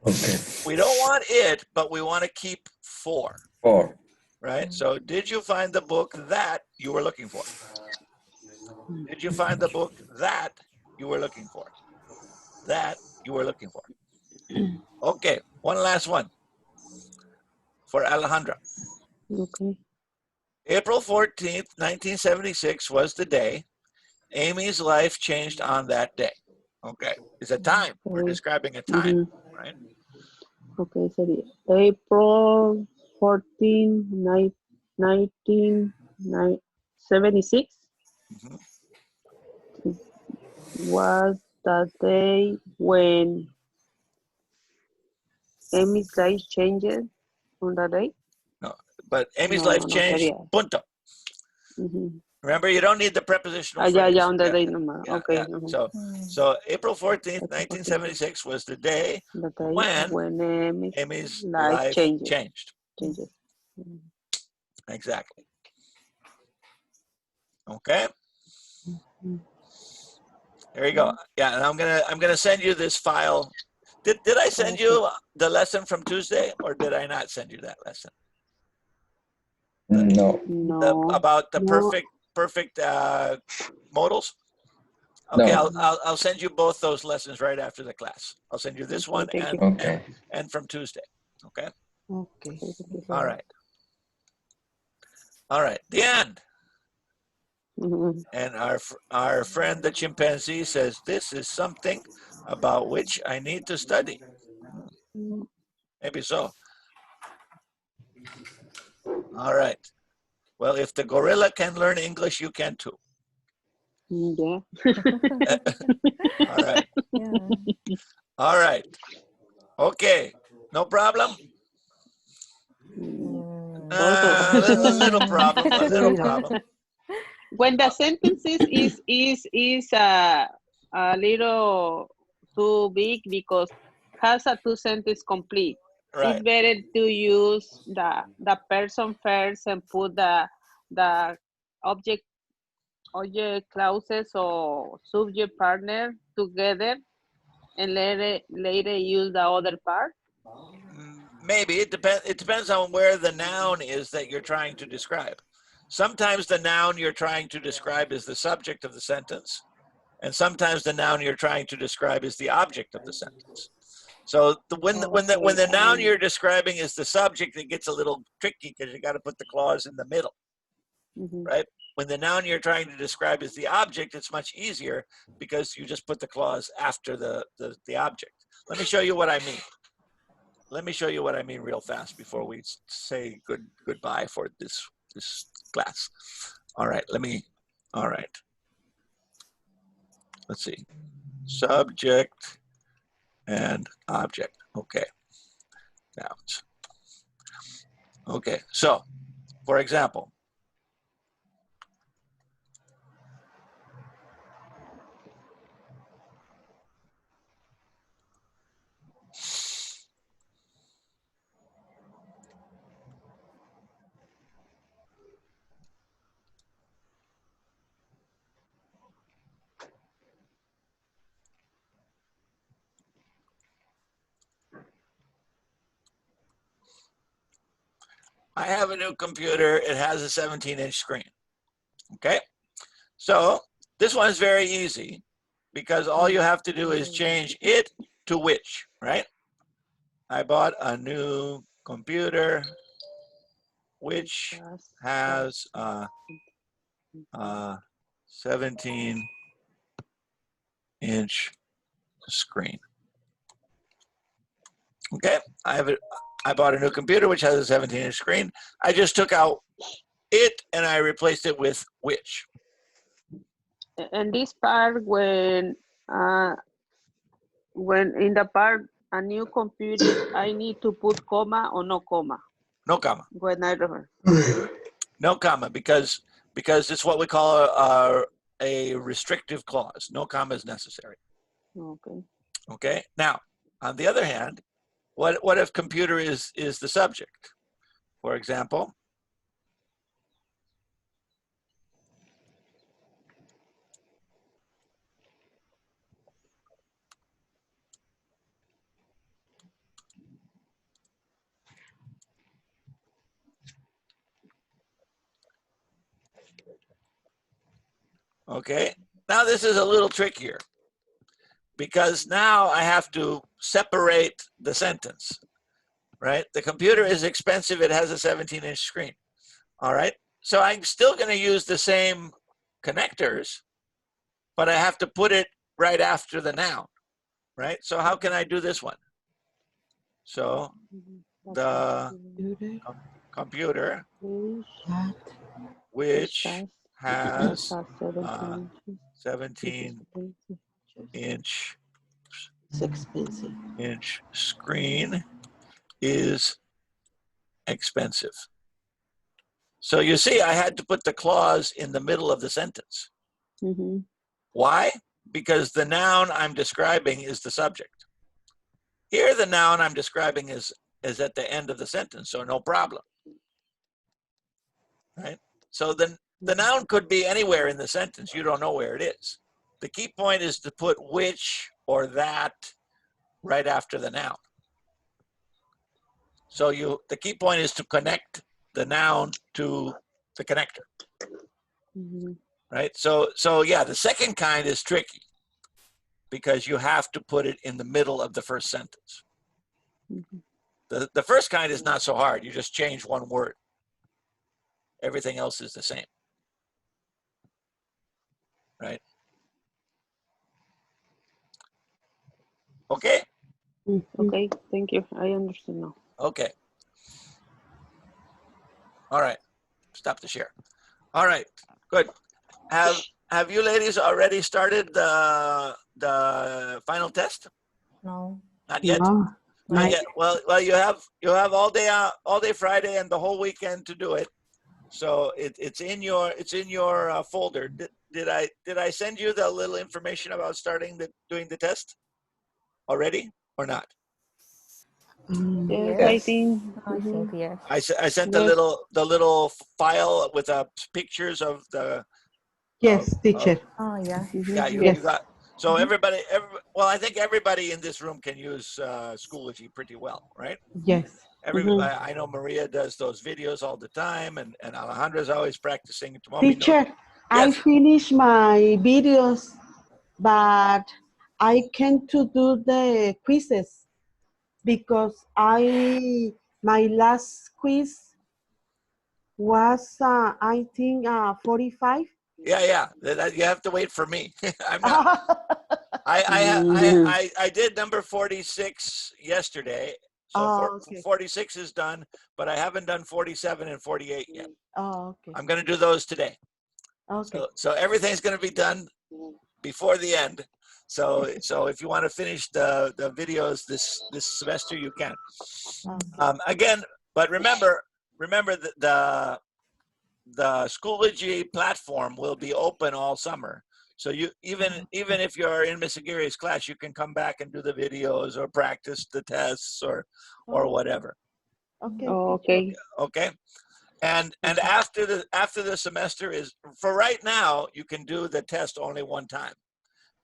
Okay. We don't want it, but we want to keep for. For. Right? So did you find the book that you were looking for? Did you find the book that you were looking for? That you were looking for. Okay, one last one for Alejandra. Okay. April 14th, 1976 was the day Amy's life changed on that day. Okay, it's a time. We're describing a time, right? Okay, sería April 14, 1976 was the day when Amy's life changed on that day. No, but Amy's life changed, sería. punto. Remember, you don't need the prepositional phrase. Yeah, on the day number. Okay. Yeah. So April 14th, 1976 was the day when Amy's life changed. Exactly. Okay. There you go. Yeah, and I'm gonna send you this file. Did I send you the lesson from Tuesday, or did I not send you that lesson? No. About the perfect modals. Okay, No. I'll send you both those lessons right after the class. I'll send you this one and from Tuesday. Okay. Okay. All right. All right, the end. Mhm. And our friend the chimpanzee says, this is something about which I need to study. Maybe so. All right. Well, if the gorilla can learn English, you can too. Yeah. All right. Yeah. All right. Okay. No problem? A little problem. A little problem. When the sentences is a little too big because has a two sentence complete. Right. It's better to use the person first and put the object clauses or subject partner together and later use the other part. Maybe it depends. It depends on where the noun is that you're trying to describe. Sometimes the noun you're trying to describe is the subject of the sentence, and sometimes the noun you're trying to describe is the object of the sentence. So when the noun you're describing is the subject, it gets a little tricky because you got to put the clause in the middle, right? When the noun you're trying to describe is the object, it's much easier because you just put the clause after the object. Let me show you what I mean. Let me show you what I mean real fast before we say goodbye for this class. All right, all right. Let's see. Subject and object. Okay. Nouns. Okay, so for example, I have a new computer. It has a 17-inch screen. Okay, so this one is very easy because all you have to do is change it to which, right? I bought a new computer which has a 17-inch screen. Okay, I bought a new computer which has a 17-inch screen. I just took out it and I replaced it with which. And this part when in the part a new computer, I need to put comma or no comma? No comma. When I refer. No comma because it's what we call a restrictive clause. No comma is necessary. Okay. Okay. Now, on the other hand, what if computer is the subject? For example, okay. Now this is a little trickier because now I have to separate the sentence, right? The computer is expensive. It has a 17-inch screen. All right. So I'm still going to use the same connectors, but I have to put it right after the noun, right? So how can I do this one? So the computer, which has a 17-inch screen, is expensive. So you see, I had to put the clause in the middle of the sentence. Why? Because the noun I'm describing is the subject. Here, the noun I'm describing is at the end of the sentence, so no problem. Right? So the noun could be anywhere in the sentence. You don't know where it is. The key point is to put which or that right after the noun. So the key point is to connect the noun to the connector. Right? So yeah, the second kind is tricky because you have to put it in the middle of the first sentence. The first kind is not so hard. You just change one word. Everything else is the same. Right? Okay? Okay, thank you. I understand now. Okay. All right. Stop the share. All right. Good. Have you ladies already started the final test? No. Not yet. No, Not not yet. Well, you have all day Friday and the whole weekend to do it. So it's in your folder. Did I send you the little information about doing the test already or not? Yes, Yes. I think. I think yes. I sent Yes. the little file with pictures of the. yes, teacher. Oh yeah. Yeah, you Yes. got. So well, I think everybody in this room can use Schoology pretty well, right? Yes. Everybody, I know Maria does those videos all the time, and Alejandra's always practicing. Tomomi knows. Teacher, I Yes. finished my videos, but I can't to do the quizzes because my last quiz was I think 45. Yeah. You have to wait for me. I'm not. I did number 46 yesterday, so Okay. 46 is done, but I haven't done 47 and 48 yet. Oh, okay. I'm going to do those today. Okay. So everything's going to be done before the end. So if you want to finish the videos this semester, you can. Again, but remember that the Schoology platform will be open all summer. So you even if you're in Miss Aguirre's class, you can come back and do the videos or practice the tests or whatever. Okay. Oh, okay. Okay. And after the semester is, for right now, you can do the test only one time.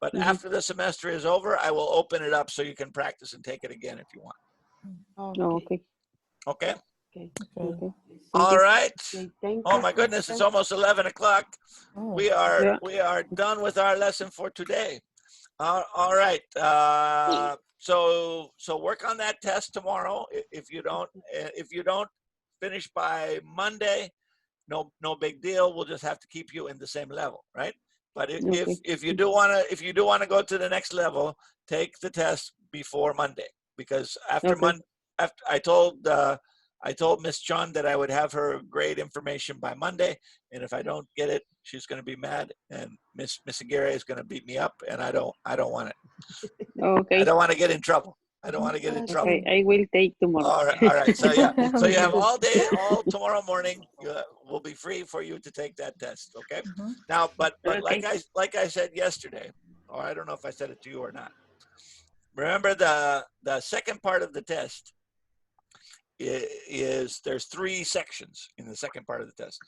But after the semester is over, I will open it up so you can practice and take it again if you want. Oh, okay. Okay? Okay. Okay. All right. Okay. Thank Oh you. my goodness, it's almost 11 o'clock. Oh. We are Yeah. done with our lesson for today. All right. So work on that test tomorrow. If you don't finish by Monday, no big deal. We'll just have to keep you in the same level, right? But if you do wanna go to the next level, take the test before Monday, because after Okay. Monday, after I told Miss Chun that I would have her grade information by Monday, and if I don't get it, she's going to be mad, and Miss Aguirre is going to beat me up, and I don't want it. I Okay. don't want to get in trouble. I don't want to get in trouble. Okay. I will take tomorrow. All right. So yeah, so you have all day, all tomorrow morning. Will be free for you to take that test. Okay. Now, but Okay. like I said yesterday, or I don't know if I said it to you or not. Remember the second part of the test is there's 3 sections in the second part of the test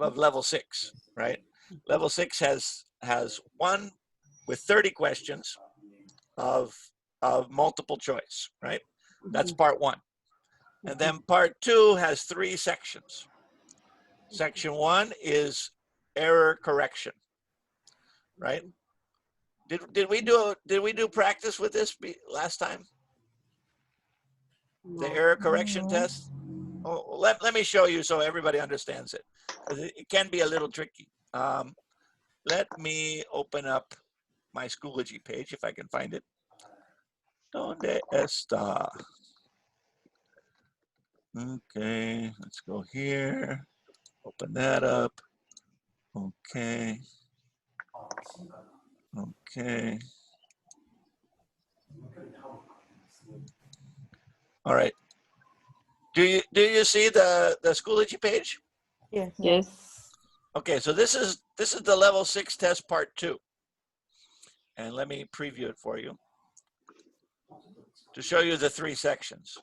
of level 6, right? Level 6 has one with 30 questions of multiple choice, right? That's part 1. And then part 2 has 3 sections. Section 1 is error correction, right? Did we do practice with this last time? The error correction test? Oh, let me show you so everybody understands it. It can be a little tricky. Let me open up my Schoology page if I can find it. ¿Dónde está? Okay, let's go here. Open that up. Okay. Okay. All right. Do you see the Schoology page? Yes. Yes. Okay, so this is the level 6 test part 2. And let me preview it for you to show you the 3 sections.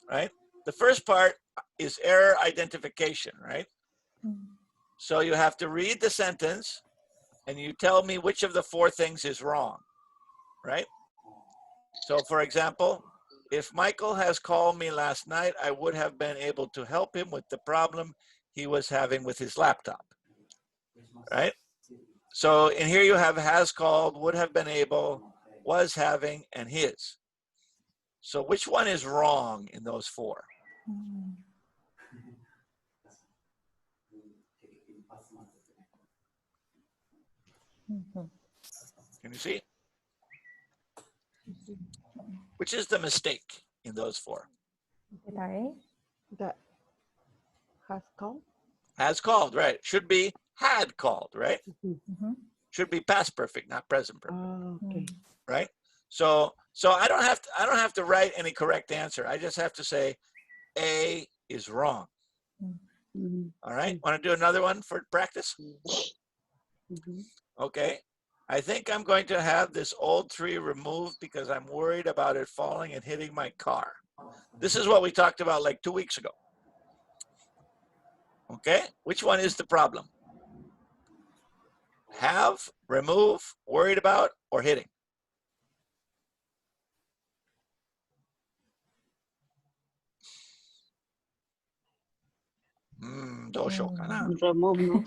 Right? The first part is error identification, right? So you have to read the sentence and you tell me which of the 4 things is wrong, right? So for example, if Michael has called me last night, I would have been able to help him with the problem he was having with his laptop, right? So in here you have has called, would have been able, was having, and his. So which one is wrong in those 4? Can you see? Which is the mistake in those four? Sorry. That has called. Has called, right? Should be had called, right? Mhm. Should be past perfect, not present perfect, Okay. right? So I don't have to write any correct answer. I just have to say A is wrong. All right. Want to do another one for practice? Okay. I think I'm going to have this old tree removed because I'm worried about it falling and hitting my car. This is what we talked about like 2 weeks ago. Okay. Which one is the problem? Have, remove, worried about, or hitting? Dosho kana. Remove, no?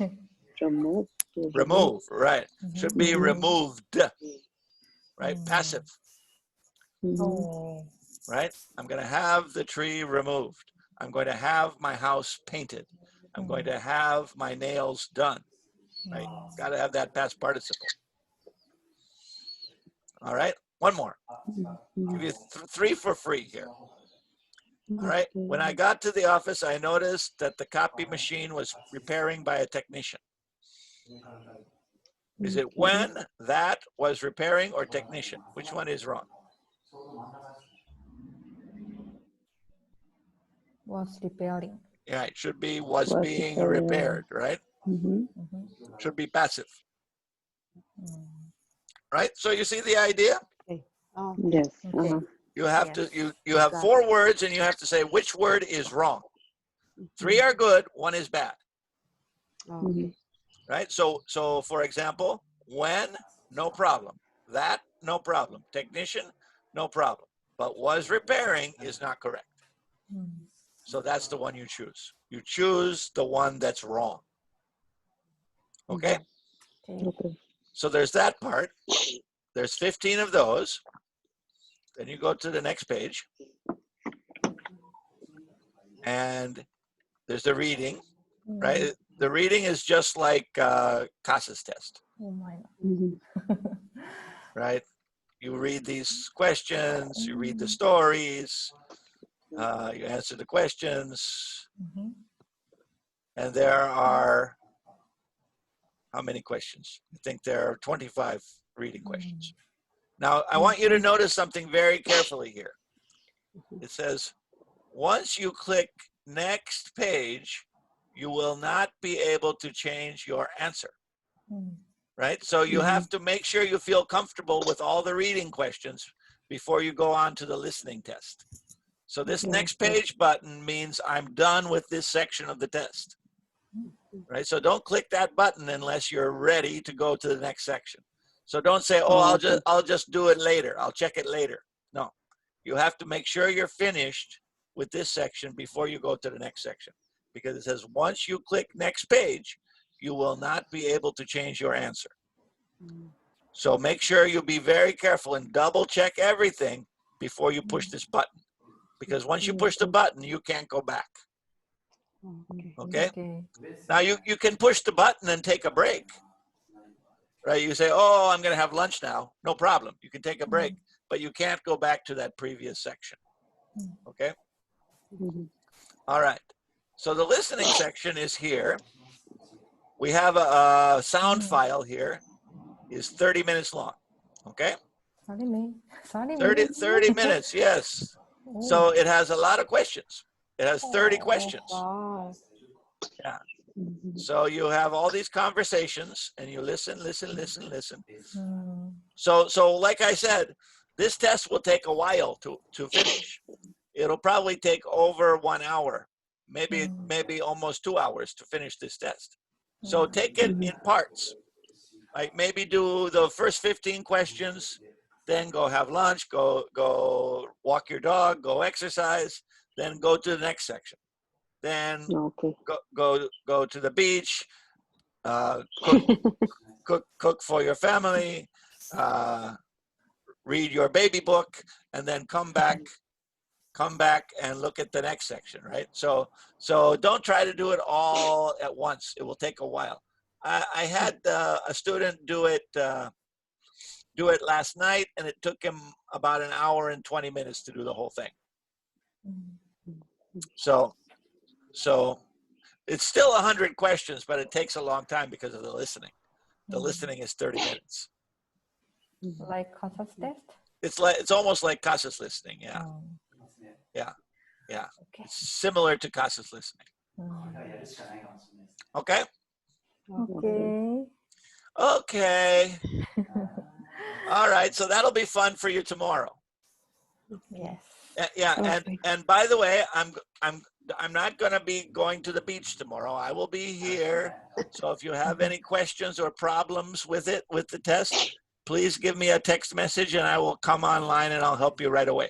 Remove. Remove, right. Should be removed, right? Passive, Oh. right? I'm going to have the tree removed. I'm going to have my house painted. I'm going to have my nails done, right? Got to have that past participle. All right, one more. Give you 3 for free here. All right, when I got to the office, I noticed that the copy machine was repairing by a technician. Is it when that was repairing or technician? Which one is wrong? Was repairing. Yeah, it should be was Was being repaired. repaired, right? Mhm. Should be passive. Right? So you see the idea? Yes. Okay. You have Yes. to you have 4 words and you have to say which word is wrong. 3 are good, 1 is bad. Right? So for example, when, no problem. That, no problem. Technician, no problem. But was repairing is not correct. So that's the one you choose. You choose the one that's wrong. Okay? Okay. So there's that part. There's 15 of those. Then you go to the next page. And there's the reading, right? The reading is just like CASA's test, Oh my. right? You read these questions, you read the stories, you answer the questions, and there are, how many questions? I think there are 25 reading questions. Now, I want you to notice something very carefully here. It says, once you click next page, you will not be able to change your answer, right? So you have to make sure you feel comfortable with all the reading questions before you go on to the listening test. So this next page button means I'm done with this section of the test, right? So don't click that button unless you're ready to go to the next section. So don't say, oh, I'll just do it later. I'll check it later. No, you have to make sure you're finished with this section before you go to the next section, because it says once you click next page, you will not be able to change your answer. So make sure you be very careful and double check everything before you push this button, because once you push the button, you can't go back. Okay? Now you can push the button and take a break, right? You say, oh, I'm going to have lunch now. No problem. You can take a break, but you can't go back to that previous section. Okay? All right. So the listening section is here. We have a sound file here. Is 30 minutes long. Okay? 30 minutes. 30 minutes, yes. So it has a lot of questions. It has 30 questions. Yeah. So you have all these conversations and you listen. So like I said, this test will take a while to finish. It'll probably take over 1 hour, maybe almost 2 hours to finish this test. So take it in parts. Like maybe do the first 15 questions, then go have lunch, go walk your dog, go exercise, then go to the next section. Then go to the beach, cook for your family, read your baby book, and then come back and look at the next section, right? So don't try to do it all at once. It will take a while. I had a student do it last night, and it took him about an hour and 20 minutes to do the whole thing. So it's still 100 questions, but it takes a long time because of the listening. The listening is 30 minutes. Like Casas test? It's almost like Casas listening. Yeah. Oh. Yeah. Yeah. Okay. It's similar to Casas listening. Okay. Okay. Okay. All right. So that'll be fun for you tomorrow. Yes. Yeah. Okay. And by the way, I'm not going to be going to the beach tomorrow. I will be here. So if you have any questions or problems with the test, please give me a text message and I will come online and I'll help you right away.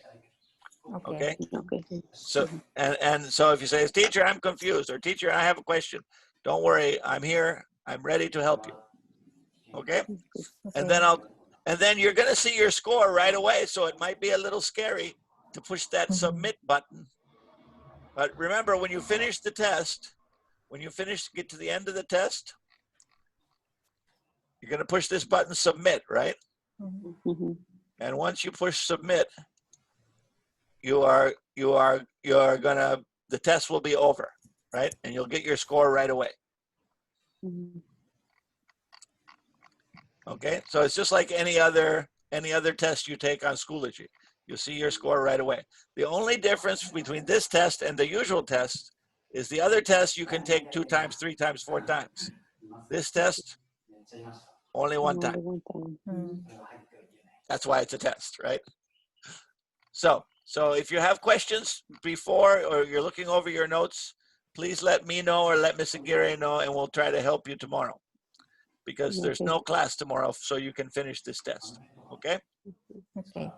Okay. Okay. So, and so if you say, teacher, I'm confused, or teacher, I have a question, don't worry. I'm here. I'm ready to help you. Okay. And then you're going to see your score right away. So it might be a little scary to push that submit button. But remember, when you finish the test, get to the end of the test, you're going to push this button, submit, right? Mhm. And once you push submit, the test will be over, right? And you'll get your score right away. Mhm. Okay, so it's just like any other test you take on Schoology. You'll see your score right away. The only difference between this test and the usual test is the other test you can take 2 times, 3 times, 4 times. This test, only one Only time. one time. That's why it's a test, right? So if you have questions before or you're looking over your notes, please let me know or let Miss Aguirre know, and we'll try to help you tomorrow. Because there's Okay. no class tomorrow, so you can finish this test. Okay? Okay.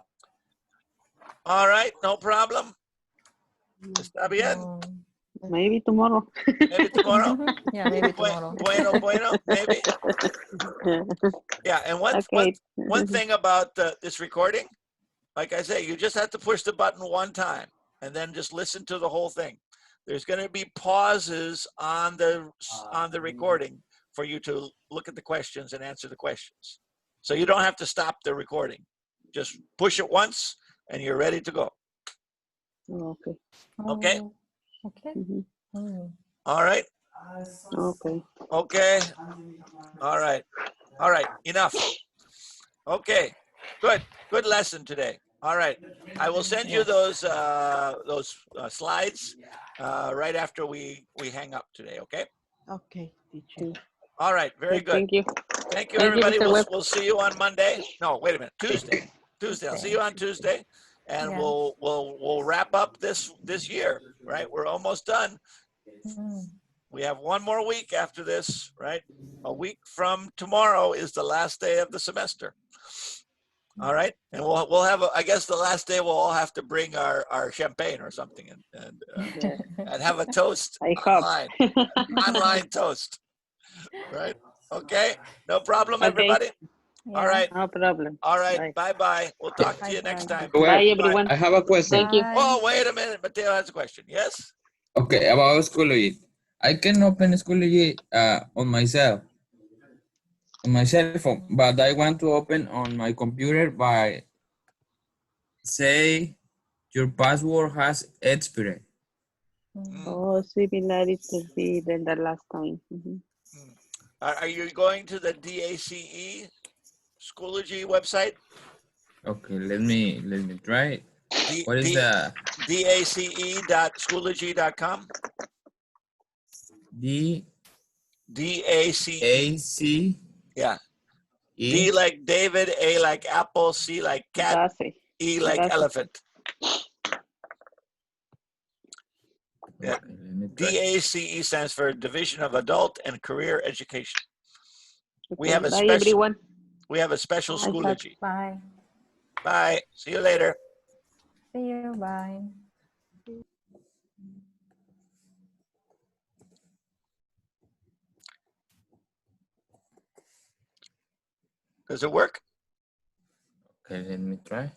All right, no problem. Está bien? Maybe tomorrow. Maybe tomorrow? Yeah, maybe tomorrow. Bueno, maybe. Yeah, and Okay. one thing about this recording, like I say, you just have to push the button one time and then just listen to the whole thing. There's going to be pauses on the recording for you to look at the questions and answer the questions. So you don't have to stop the recording. Just push it once and you're ready to go. Okay. Okay? Oh, okay. Mhm. All right? Okay. Okay. All right. All right. Enough. Okay. Good lesson today. All right. I will send you those slides right after we hang up today. Okay. Okay, teacher. All right. Very good. Thank you. Thank you, Thank you, everybody. Mr. Webb. We'll see you on Monday. No, wait a minute. Tuesday. I'll see you on Tuesday, and Yeah. we'll wrap up this year. Right. We're almost done. We have one more week after this. Right. A week from tomorrow is the last day of the semester. All right, and we'll have I guess the last day we'll all have to bring our champagne or something and have a toast I hope. online toast. Right. Okay. No problem, Okay. everybody. All right. No problem. All right. Bye. Bye. We'll talk to you next time. Well, Bye, everyone. I have a question. Thank you. Oh, wait a minute. Mateo has a question. Yes? Okay, about Schoology. I can open Schoology on my cell phone, but I want to open on my computer by say your password has expired. Oh, similarity than the last time. Are you going to the DACE Schoology website? Okay, let me try. What is the DACE.schoology.com? DACE. DACE? Yeah. D like David, A like apple, C like cat, That's it. E like That's it. elephant. Yeah. Okay, let me try. DACE stands for Division of Adult and Career Education. We Okay. have a Bye, everyone. special Bye. Schoology. Bye. Bye. See you later. See you. Bye. Does it work? Okay, let me try.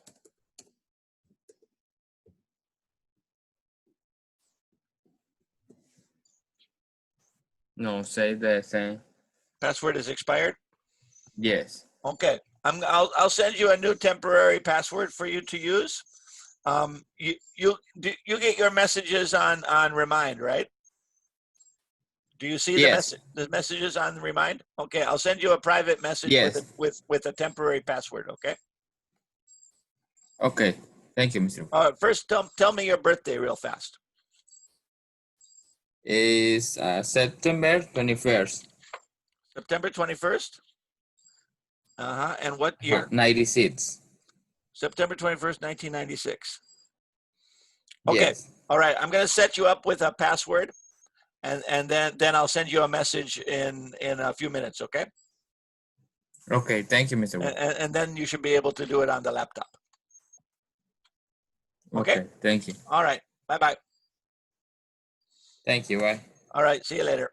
No, say the same. Password is expired? Yes. Okay. I'll send you a new temporary password for you to use. You get your messages on Remind, right? Do you see Yes. the messages on Remind? Okay, I'll send you a private message Yes. with a temporary password, okay? Okay. Thank you, Mr. First, tell me your birthday real fast. Is September 21st. September 21st? And what year? 96. September 21st, 1996. Okay. Yes. All right. I'm going to set you up with a password, and then I'll send you a message in a few minutes, okay? Okay. Thank you, Mr. And then you should be able to do it on the laptop. Okay? Thank you. All right. Bye-bye. Thank you. Bye. All right. See you later.